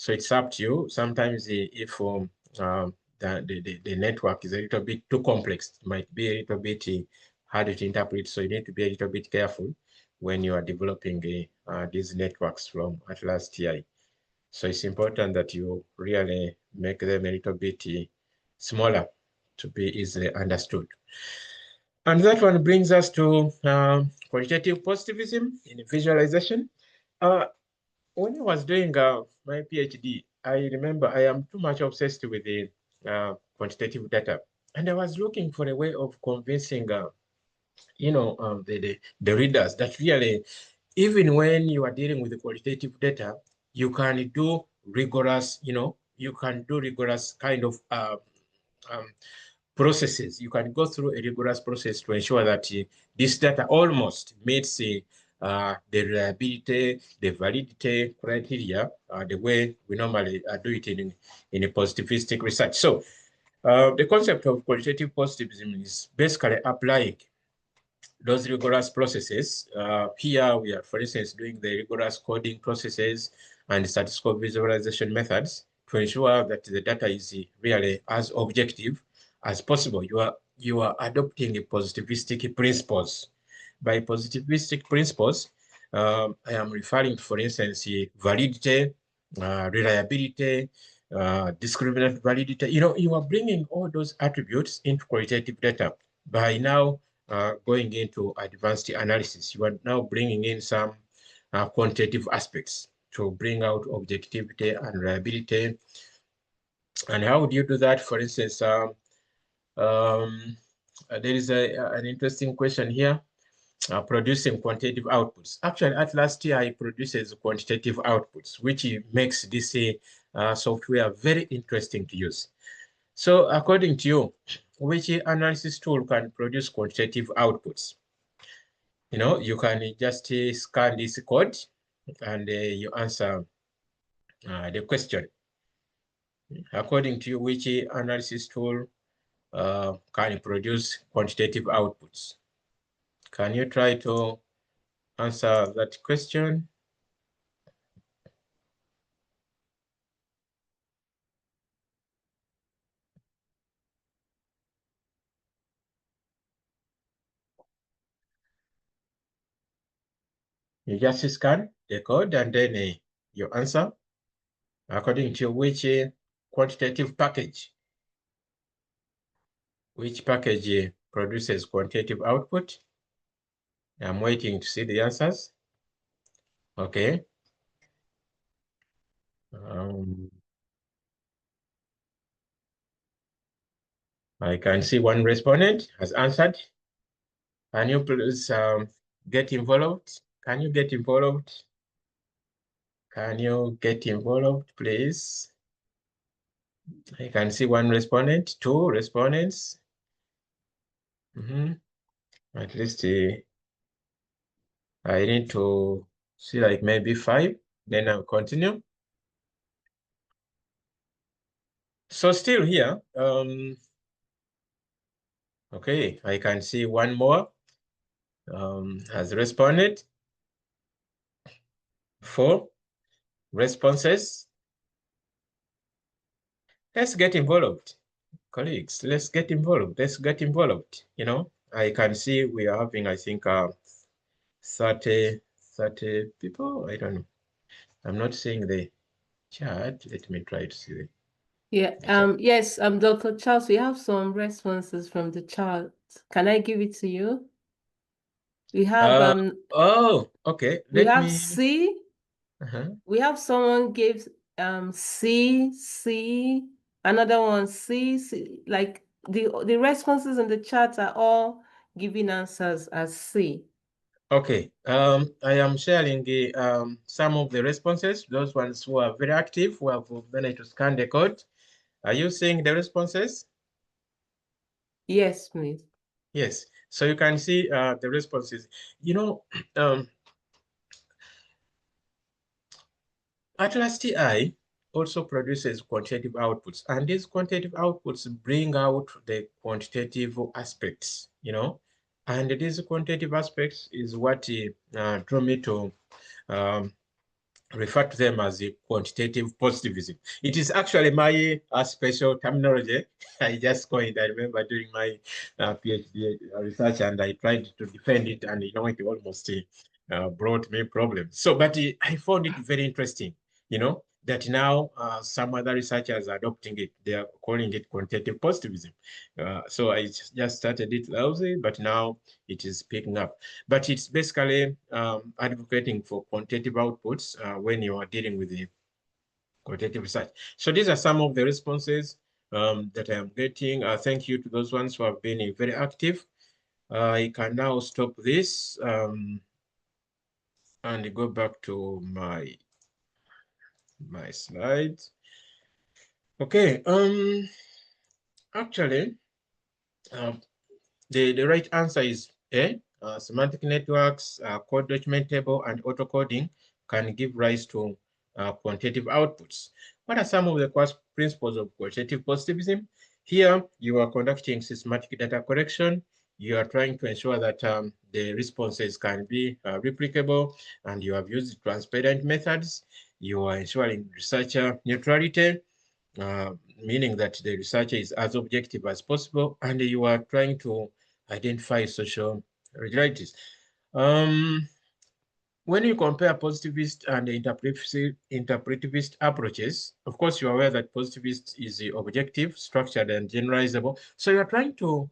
So it's up to you. Sometimes if the network is a little bit too complex, it might be a little bit hard to interpret. So you need to be a little bit careful when you are developing these networks from ATLAS.ti. So it's important that you really make them a little bit smaller to be easily understood. And that one brings us to qualitative positivism in visualization. When I was doing my PhD, I remember I am too much obsessed with the quantitative data. And I was looking for a way of convincing, the readers that really, even when you are dealing with the qualitative data, you can do rigorous, you can do rigorous kind of processes. You can go through a rigorous process to ensure that this data almost meets the reliability, the validity criteria, the way we normally do it in a positivistic research. So the concept of qualitative positivism is basically applying those rigorous processes. Here we are, for instance, doing the rigorous coding processes and statistical visualization methods to ensure that the data is really as objective as possible. You are adopting a positivistic principles. By positivistic principles, I am referring to, for instance, validity, reliability, discriminant validity. You are bringing all those attributes into qualitative data by now going into advanced analysis. You are now bringing in some quantitative aspects to bring out objectivity and reliability. And how would you do that? For instance, there is an interesting question here. Producing quantitative outputs. Actually, ATLAS.ti produces quantitative outputs, which makes this software very interesting to use. So according to you, which analysis tool can produce quantitative outputs? You know, you can just scan this code and you answer the question. According to you, which analysis tool can produce quantitative outputs? Can you try to answer that question? You just scan the code and then you answer according to which quantitative package, which package produces quantitative output. I'm waiting to see the answers. Okay. I can see one respondent has answered. Can you please get involved? Can you get involved? Can you get involved, please? I can see one respondent, two respondents. At least I need to see like maybe 5, then I'll continue. So still here, okay, I can see one more has responded. 4 responses. Let's get involved, colleagues. Let's get involved. Let's get involved. You know, I can see we are having, I think, 30 people. I don't know. I'm not seeing the chat. Let me try to see the Yeah. Yes. Dr. Charles, we have some responses from the chat. Can I give it to you? We have oh, okay. we Let have me. C. We have someone gives C, another one C. Like the responses in the chat are all giving answers as C. Okay, I am sharing the, some of the responses, those ones who are very active, who have managed to scan the code. Are you seeing the responses? Yes, please. Yes, so you can see the responses. You know, ATLAS.ti also produces quantitative outputs, and these quantitative outputs bring out the quantitative aspects, you know, and these quantitative aspects is what drew me to refer to them as a quantitative positivism. It is actually my special terminology. I just coined, I remember during my PhD research, and I tried to defend it, and you know, it almost brought me problems. So, but I found it very interesting, you know, that now some other researchers are adopting it. They are calling it quantitative positivism. So I just started it lousy, but now it is picking up. But it's basically advocating for quantitative outputs when you are dealing with the quantitative research. So these are some of the responses that I am getting. Thank you to those ones who have been very active. I can now stop this and go back to my slides. Okay. Actually, the right answer is A. Semantic networks, code document table, and auto-coding can give rise to quantitative outputs. What are some of the principles of qualitative positivism? Here, you are conducting systematic data collection. You are trying to ensure that the responses can be replicable, and you have used transparent methods. You are ensuring researcher neutrality, meaning that the researcher is as objective as possible, and you are trying to identify social regularities. When you compare positivist and interpretivist approaches, of course, you're aware that positivist is objective, structured, and generalizable. So you're trying to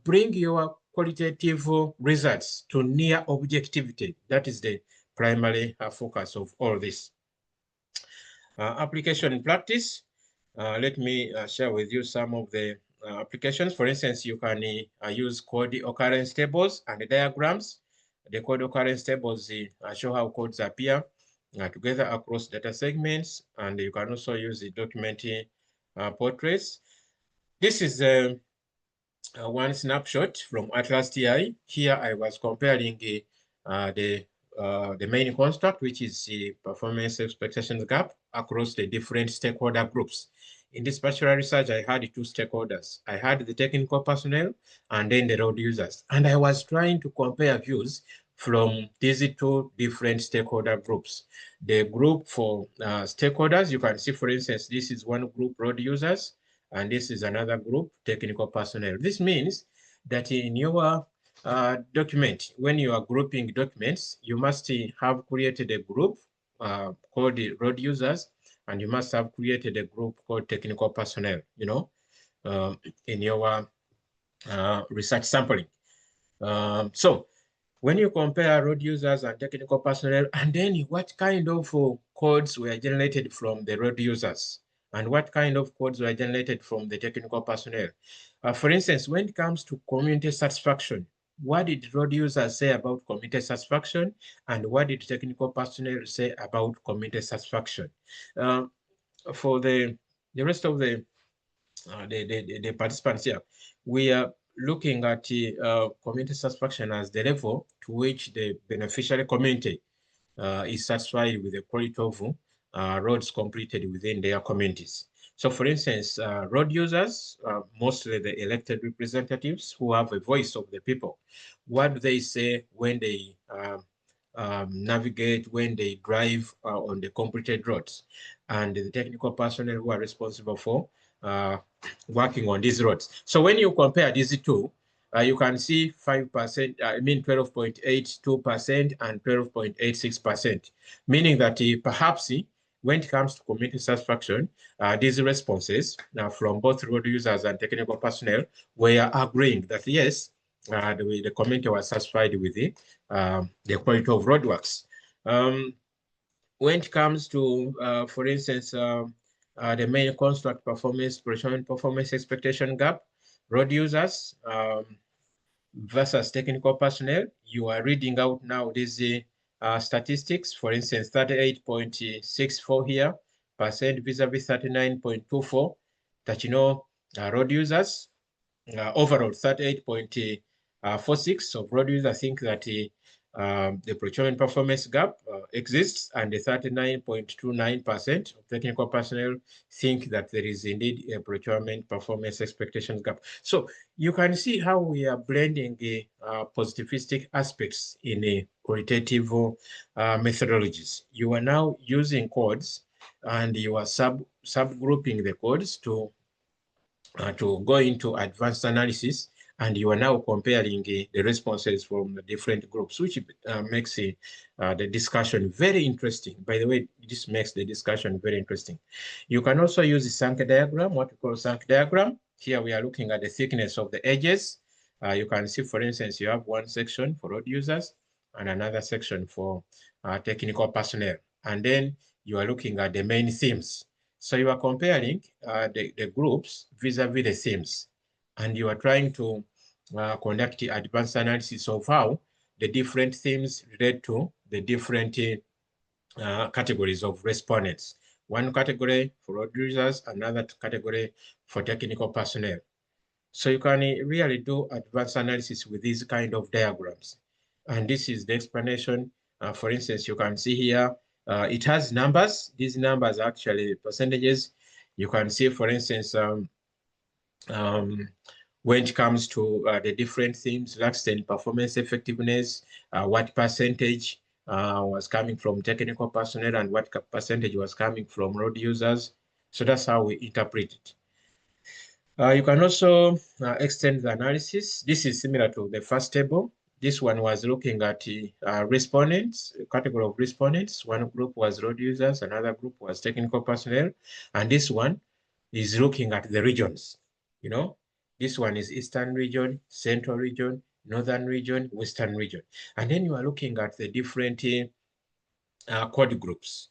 bring your qualitative results to near objectivity. That is the primary focus of all this. Application in practice. Let me share with you some of the applications. For instance, you can use code occurrence tables and diagrams. The code occurrence tables show how codes appear together across data segments, and you can also use the document portraits. This is one snapshot from ATLAS.ti. Here I was comparing the main construct, which is the performance expectations gap across the different stakeholder groups. In this particular research, I had two stakeholders. I had the technical personnel and then the road users. And I was trying to compare views from these two different stakeholder groups. The group for stakeholders, you can see, for instance, this is one group, road users, and this is another group, technical personnel. This means that in your document, when you are grouping documents, you must have created a group called the road users, and you must have created a group called technical personnel, in your research sampling. So when you compare road users and technical personnel, and then what kind of codes were generated from the road users, and what kind of codes were generated from the technical personnel. For instance, when it comes to community satisfaction, what did road users say about community satisfaction, and what did technical personnel say about community satisfaction? For the rest of the participants here, we are looking at community satisfaction as the level to which the beneficiary community is satisfied with the quality of roads completed within their communities. So for instance, road users, mostly the elected representatives who have a voice of the people, what do they say when they navigate, when they drive on the completed roads? And the technical personnel who are responsible for working on these roads. So when you compare these two, you can see 5%, 12.82% and 12.86%, meaning that perhaps when it comes to community satisfaction, these responses from both road users and technical personnel were agreeing that yes, the community was satisfied with the quality of roadworks. When it comes to, for instance, the main construct performance, performance expectation gap, road users versus technical personnel, you are reading out now these statistics. For instance, 38.64 here percent vis-a-vis 39.24. That road users overall 38.46 of road users think that the procurement performance gap exists, and the 39.29% of technical personnel think that there is indeed a procurement performance expectations gap. So you can see how we are blending the positivistic aspects in a qualitative methodologies. You are now using codes, and you are subgrouping the codes to go into advanced analysis, and you are now comparing the responses from the different groups, which makes the discussion very interesting. By the way, this makes the discussion very interesting. You can also use the sunk diagram, what we call sunk diagram. Here we are looking at the thickness of the edges. You can see, for instance, you have one section for road users and another section for technical personnel. And then you are looking at the main themes. So you are comparing the groups vis-a-vis the themes, and you are trying to conduct the advanced analysis of how the different themes relate to the different categories of respondents. One category for road users, another category for technical personnel. So you can really do advanced analysis with these kind of diagrams. And this is the explanation. For instance, you can see here, it has numbers. These numbers are actually percentages. You can see, for instance, when it comes to the different themes, extent performance effectiveness, what percentage was coming from technical personnel and what percentage was coming from road users. So that's how we interpret it. You can also extend the analysis. This is similar to the first table. This one was looking at respondents, category of respondents. One group was road users, another group was technical personnel, and this one is looking at the regions. This one is Eastern region, Central region, northern region, western region. And then you are looking at the different code groups.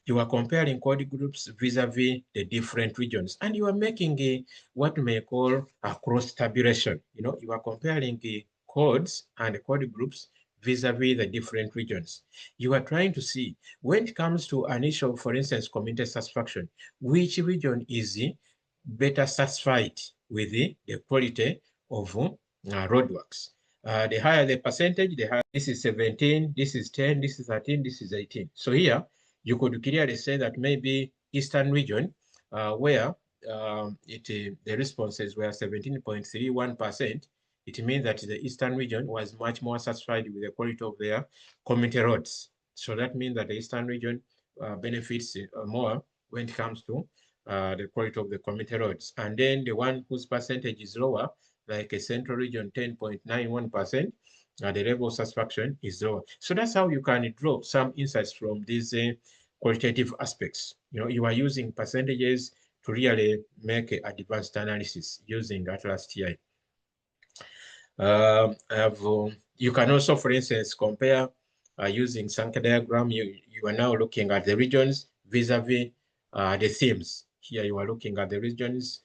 You are comparing code groups vis-a-vis the different regions, and you are making what we may call a cross tabulation. You are comparing the codes and the code groups vis-a-vis the different regions. You are trying to see, when it comes to an issue, for instance, community satisfaction, which region is better satisfied with the quality of roadworks. The higher the percentage, the higher. This is 17, this is 10, this is 13, this is 18. So here, you could clearly say that maybe Eastern region, where the responses were 17.31%, it means that the Eastern region was much more satisfied with the quality of their community roads. So that means that the Eastern region benefits more when it comes to the quality of the community roads. And then the one whose percentage is lower, like a Central region, 10.91%, the level of satisfaction is lower. So that's how you can draw some insights from these qualitative aspects. You are using percentages to really make advanced analysis using ATLAS.ti. You can also, for instance, compare using Sankey diagram. You are now looking at the regions vis-a-vis the themes. Here you are looking at the regions,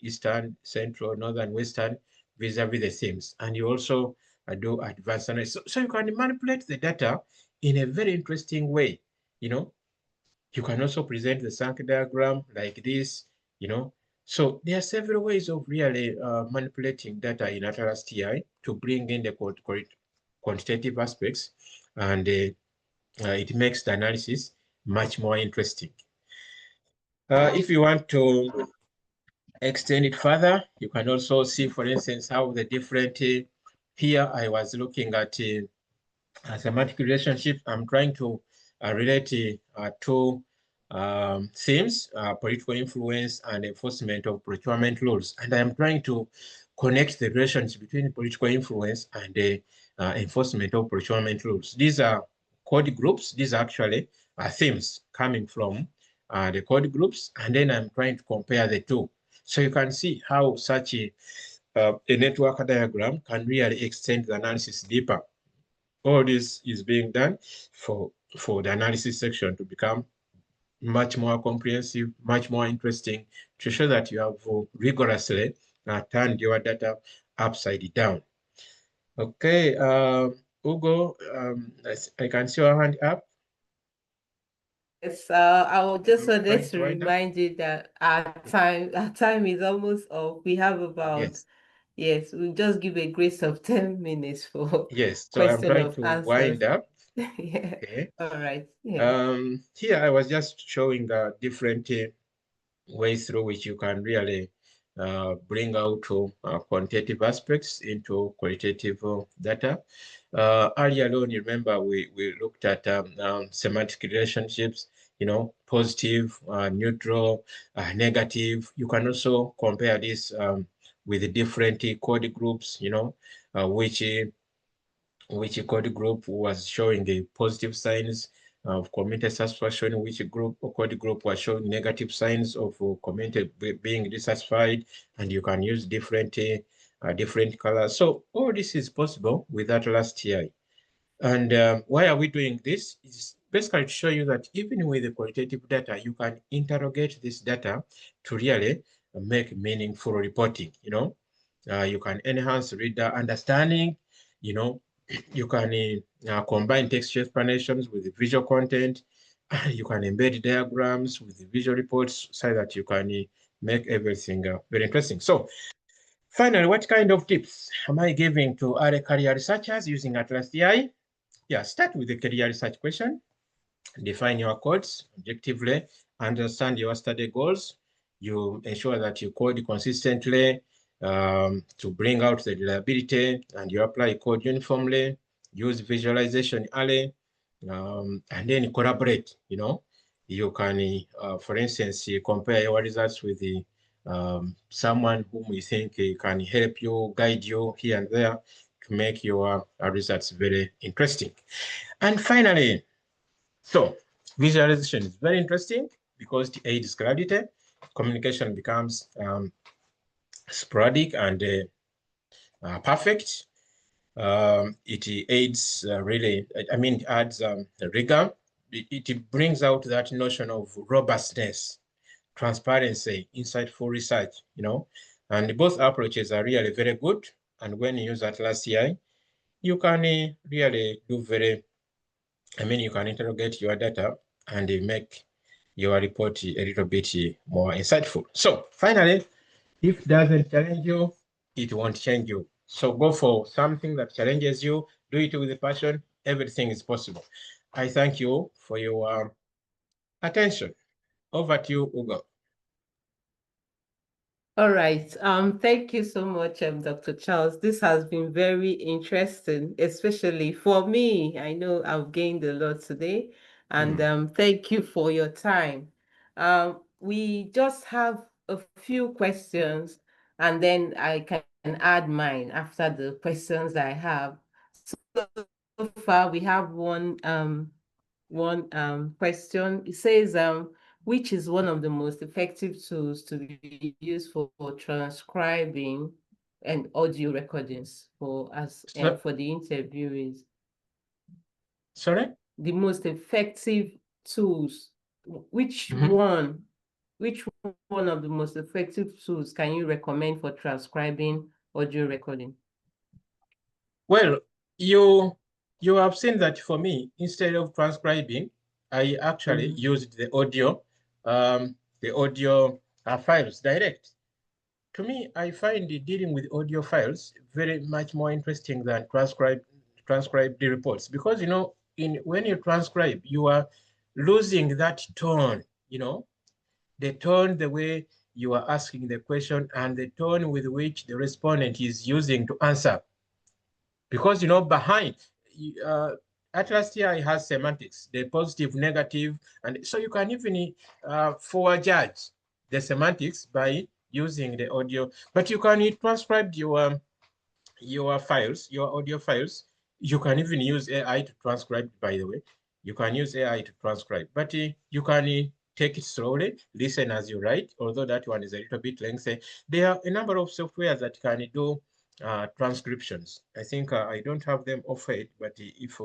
Eastern, Central, Northern, Western, vis-a-vis the themes. And you also do advanced analysis. So you can manipulate the data in a very interesting way. You can also present the Sankey diagram like this. So there are several ways of really manipulating data in ATLAS.ti to bring in the quantitative aspects, and it makes the analysis much more interesting. If you want to extend it further, you can also see, for instance, how the different, here I was looking at semantic relationship. I'm trying to relate two themes, political influence and enforcement of procurement rules. And I'm trying to connect the relations between political influence and the enforcement of procurement rules. These are code groups. These are actually themes coming from the code groups. And then I'm trying to compare the two. So you can see how such a network diagram can really extend the analysis deeper. All this is being done for the analysis section to become much more comprehensive, much more interesting, to show that you have rigorously turned your data upside down. Okay, Ugo, I can see your hand up. Yes, I will just wanted to remind you that our time is almost up. We have about, yes, we'll just give a grace of 10 minutes for so I'm trying of to answers. wind up. Yeah. Okay. All right. Yeah. Here I was just showing different ways through which you can really bring out quantitative aspects into qualitative data. Earlier on, you remember we looked at semantic relationships, positive, neutral, negative. You can also compare this with the different code groups, which code group was showing the positive signs of community satisfaction, which code group was showing negative signs of community being dissatisfied, and you can use different colors. So all this is possible with ATLAS.ti. And why are we doing this? It's basically to show you that even with the qualitative data, you can interrogate this data to really make meaningful reporting. You can enhance reader understanding. You can combine text explanations with visual content. You can embed diagrams with the visual reports so that you can make everything very interesting. So finally, what kind of tips am I giving to other career researchers using ATLAS.ti? Yeah, start with the career research question. Define your codes objectively, understand your study goals. You ensure that you code consistently to bring out the reliability, and you apply code uniformly. Use visualization early, and then collaborate. You can, for instance, compare your results with someone whom you think can help you, guide you here and there to make your results very interesting. And finally, so visualization is very interesting because it aids clarity. Communication becomes sporadic and perfect. It aids really, I mean, it adds rigor. It brings out that notion of robustness, transparency, insightful research, you know, and both approaches are really very good. And when you use ATLAS.ti, you can really do very, I mean, you can interrogate your data and make your report a little bit more insightful. So finally, if it doesn't challenge you, it won't change you. So go for something that challenges you, do it with passion, everything is possible. I thank you for your attention. Over to you, Ugo. All right. Thank you so much, Dr. Charles. This has been very interesting, especially for me. I know I've gained a lot today, and thank you for your time. We just have a few questions, and then I can add mine after the questions I have. So far, we have one question. It says, which is one of the most effective tools to be used for transcribing and audio recordings for the interviewees? Sorry? The most effective tools. Which which one of the most effective tools can you recommend for transcribing audio recording? Well, you have seen that for me, instead of transcribing, I actually used the audio files direct. To me, I find dealing with audio files very much more interesting than transcribe the reports, because you know, when you transcribe, you are losing that tone, you know, the tone, the way you are asking the question, and the tone with which the respondent is using to answer. Because you know, behind ATLAS.ti has semantics, the positive, negative, and so you can even forward judge the semantics by using the audio. But you can transcribe your files, your audio files. You can even use AI to transcribe, by the way. You can use AI to transcribe, but you can take it slowly, listen as you write, although that one is a little bit lengthy. There are a number of softwares that can do transcriptions. I think I don't have them offered, but if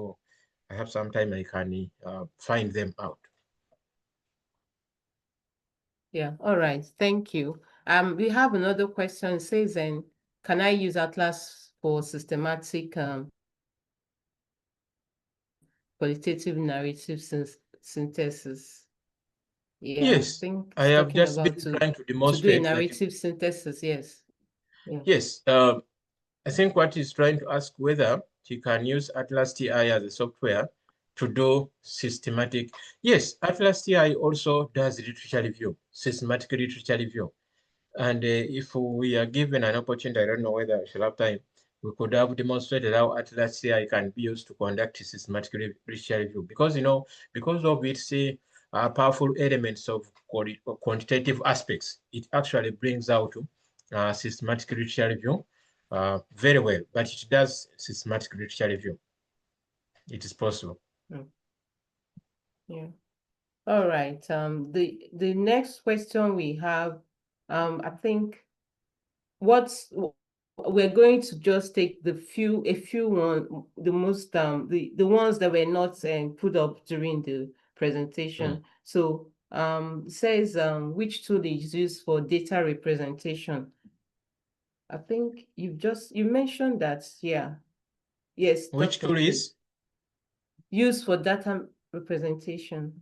I have some time, I can find them out. Yeah, all right. Thank you. We have another question. It says, can I use Atlas for systematic qualitative narrative synthesis? Yeah, I Yes, think I it's have talking just about been trying to to do a demonstrate that. narrative synthesis. Yes. Yeah. Yes, I think what he's trying to ask whether he can use ATLAS.ti as a software to do systematic. Yes, ATLAS.ti also does literature review, systematic literature review. And if we are given an opportunity, I don't know whether I shall have time, we could have demonstrated how ATLAS.ci can be used to conduct systematic literature review. Because, you know, because of its powerful elements of quantitative aspects, it actually brings out systematic literature review very well. But it does systematic literature review. It is possible. Yeah. All right. The next question we have, I think we're going to just take a few the most the ones that were not put up during the presentation. So says which tool is used for data representation. I think you mentioned that. Yeah. Yes, Which Dr. tool P. is? Used for data representation.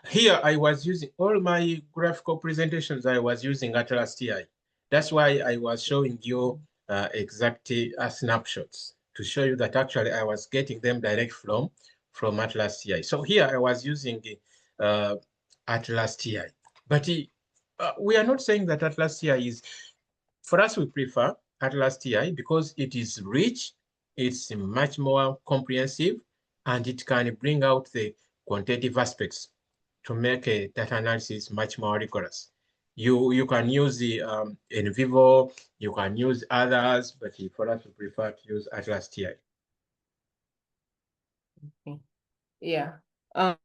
Here, I was using all my graphical presentations, I was using ATLAS.ti. That's why I was showing you exact snapshots to show you that actually I was getting them direct from ATLAS.ti. So here I was using ATLAS.ti. But we are not saying that ATLAS.ti is, for us, we prefer ATLAS.ti because it is rich, it's much more comprehensive, and it can bring out the quantitative aspects to make a data analysis much more rigorous. You can use the in vivo, you can use others, but for us, we prefer to use ATLAS.ti. Okay. Yeah. I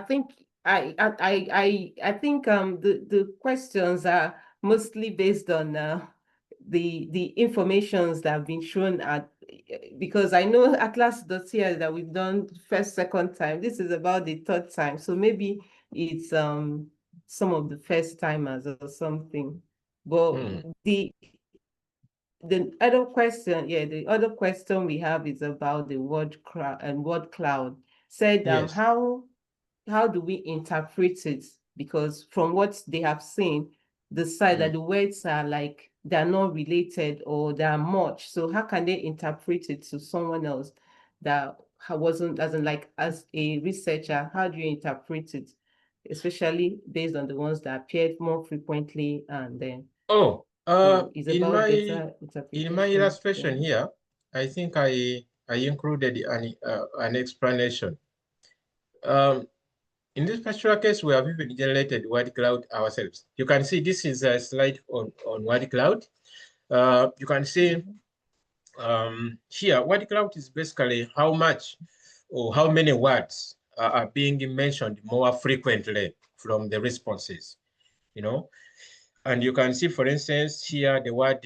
think I think the questions are mostly based on the informations that have been shown at, because I know ATLAS.ti that we've done first, second time. This is about the third time. So maybe it's some of the first timers or something. But the other question, the other question we have is about the word cloud and word cloud. Said Yes. how do we interpret it? Because from what they have seen, the side that the words are like they're not related or they're much. So how can they interpret it to someone else that doesn't like, as a researcher, how do you interpret it? Especially based on the ones that appeared more frequently, and then it's about better in my interpretation. illustration here, I think I included an explanation. In this particular case, we have even generated word cloud ourselves. You can see this is a slide on word cloud. You can see here, word cloud is basically how much or how many words are being mentioned more frequently from the responses, you know. And you can see, for instance, here the word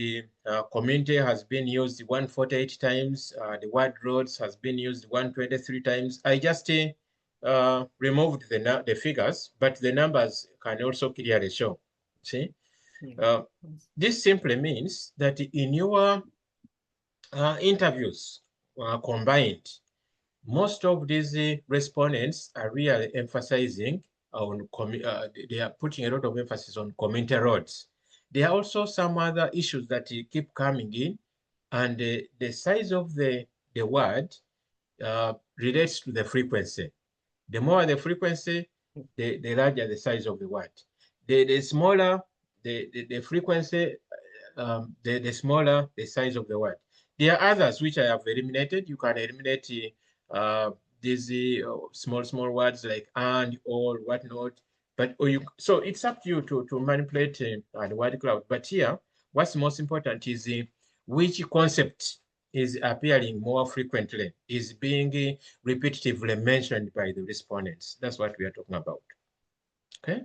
community has been used 148 times. The word roads has been used 123 times. I just removed the figures, but the numbers can also clearly show. See, this simply means that in your interviews combined, most of these respondents are really emphasizing on, they are putting a lot of emphasis on community roads. There are also some other issues that keep coming in, and the size of the word relates to the frequency. The more the frequency, the larger the size of the word. The smaller the frequency, the smaller the size of the word. There are others which I have eliminated. You can eliminate these small words like and, or, whatnot. But so it's up to you to manipulate the word cloud. But here, what's most important is which concept is appearing more frequently, is being repetitively mentioned by the respondents. That's what we are talking about. Okay.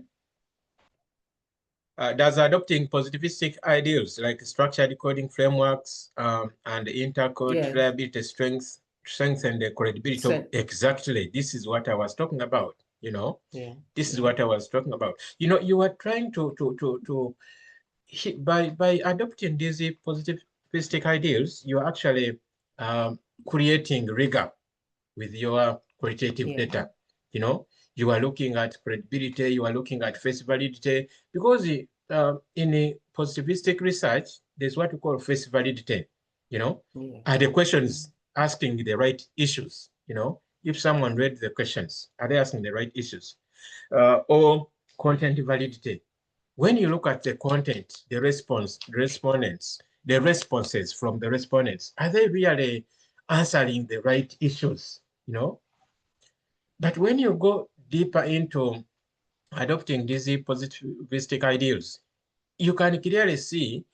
Does adopting positivistic ideals like structured coding frameworks and intercode reliability strengthen the credibility of, exactly. This is what I was talking about. This is what I was talking about. You are trying to by adopting these positivistic ideals, you're actually creating rigor with your qualitative data. You are looking at credibility, you are looking at face validity, because in a positivistic research, there's what we call face validity. Are the questions asking the right issues? If someone read the questions, are they asking the right issues? Or content validity. When you look at the content, the respondents, the responses from the respondents, are they really answering the right issues? But when you go deeper into adopting these positivistic ideals, you can clearly see,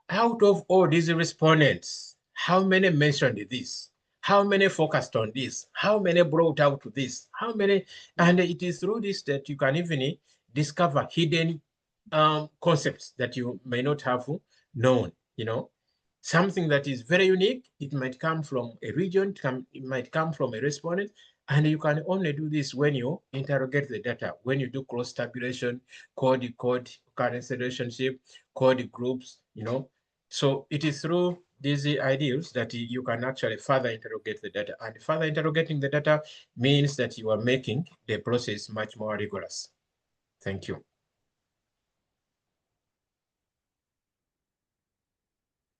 out of all these respondents, how many mentioned this, how many focused on this, how many brought out this, how many, and it is through this that you can even discover hidden concepts that you may not have known. Something that is very unique. It might come from a region, it might come from a respondent, and you can only do this when you interrogate the data, when you do cross-tabulation, code currency relationship, code groups, So it is through these ideals that you can actually further interrogate the data. And further interrogating the data means that you are making the process much more rigorous. Thank you.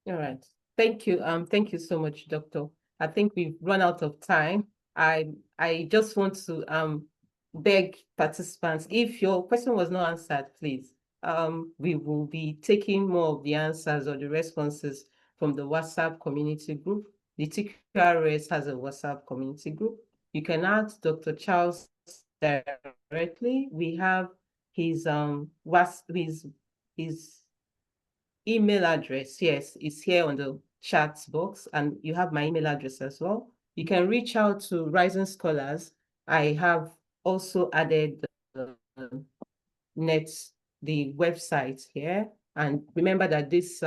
All right. Thank you. Thank you so much, Doctor. I think we've run out of time. I just want to beg participants, if your question was not answered, please. We will be taking more of the answers or the responses from the WhatsApp community group. The TQRS has a WhatsApp community group. You can ask Dr. Charles directly. We have his his email address, yes, is here on the chat box, and you have my email address as well. You can reach out to Rising Scholars. I have also added the website here. And remember that this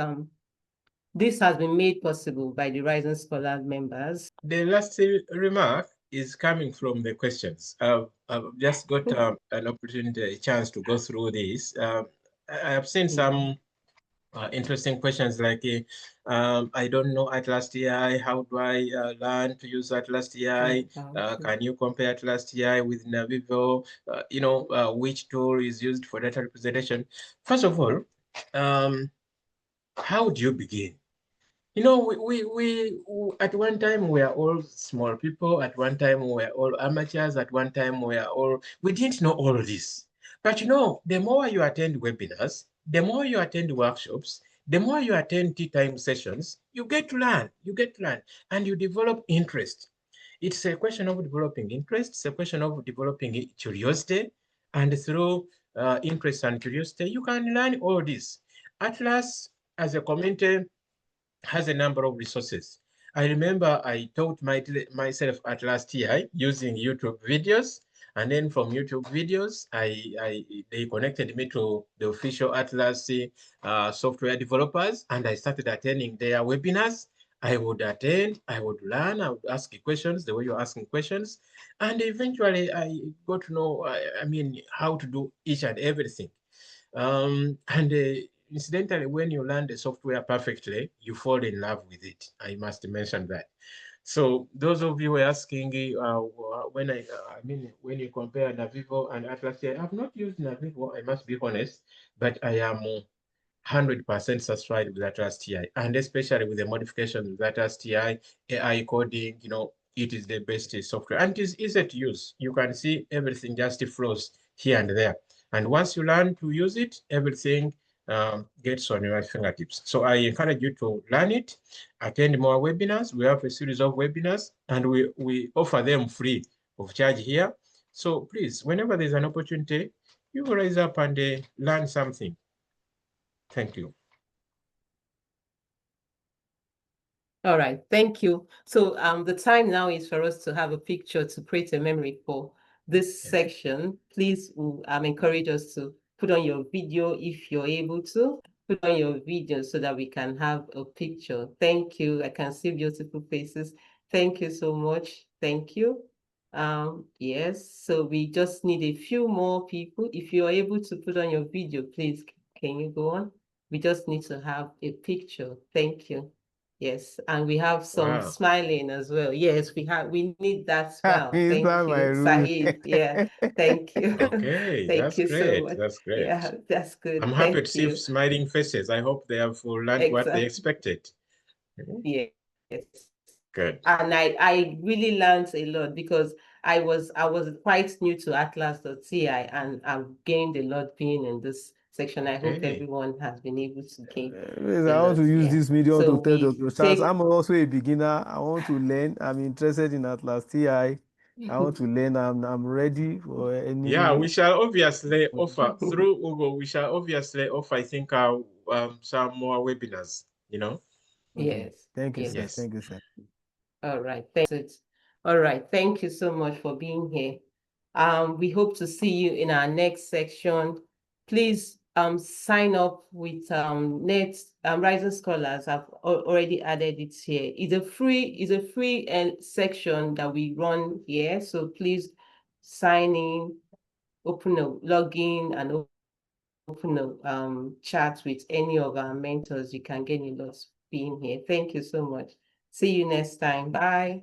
This has been made possible by the Rising Scholar members. The last remark is coming from the questions. I've just got an opportunity, a chance to go through this. I have seen some interesting questions like, I don't know ATLAS.ti. How do I learn to use ATLAS.ti? Can you compare ATLAS.ti with Navivo? Which tool is used for data representation? First of all, how do you begin? We at one time we are all small people. At one time we were all amateurs. At one time we didn't know all of this. But the more you attend webinars, the more you attend workshops, the more you attend tea time sessions, you get to learn. And you develop interest. It's a question of developing interest. It's a question of developing curiosity. And through interest and curiosity, you can learn all this. Atlas, as a community, has a number of resources. I remember I taught myself ATLAS.ti using YouTube videos. And then from YouTube videos, they connected me to the official Atlas software developers, and I started attending their webinars. I would attend, I would learn, I would ask questions the way you're asking questions. And eventually I got to know, how to do each and everything. Incidentally, when you learn the software perfectly, you fall in love with it. I must mention that. So those of you who are asking, when you compare Navivo and Atlas, I have not used Navivo, I must be honest, but I am 100% satisfied with ATLAS.ti, and especially with the modifications with ATLAS.ti, AI coding, it is the best software, and it is easy to use. You can see everything just flows here and there. And once you learn to use it, everything gets on your fingertips. So I encourage you to learn it, attend more webinars. We have a series of webinars, and we offer them free of charge here. So please, whenever there's an opportunity, you rise up and learn something. Thank you. All right, thank you. So the time now is for us to have a picture to create a memory for this section. Please encourage us to put on your video if you're able to. Put on your video so that we can have a picture. Thank you. I can see beautiful faces. Thank you so much. Thank you. Yes, so we just need a few more people. If you're able to put on your video, please, can you go on? We just need to have a picture. Thank you. Yes, and we have some smiling as well. Yes, we need that smile. Thank you, Saeed. Yeah, thank you. Okay, Thank that's you great. so much. That's great. Yeah, that's good. I'm happy to Thank see you. smiling faces. I hope they have learned what they expected. Yes. Good. And I really learned a lot because I was quite new to ATLAS.ti, and I've gained a lot being in this section. I hope everyone has been able to gain. I want to use this medium to tell Dr. Charles, I'm also a beginner. I want to learn. I'm interested in ATLAS.ti. I want to learn. I'm ready for any. Yeah, we shall obviously offer through Google. We shall obviously offer, I think, some more webinars. Yes. Thank you, sir. Yes. Thank you, sir. All right. Thanks. All right. Thank you so much for being here. We hope to see you in our next section. Please sign up with Rising Scholars. I've already added it here. It's a free section that we run here. So please sign in, log in, and open a chat with any of our mentors. You can gain a lot being here. Thank you so much. See you next time. Bye.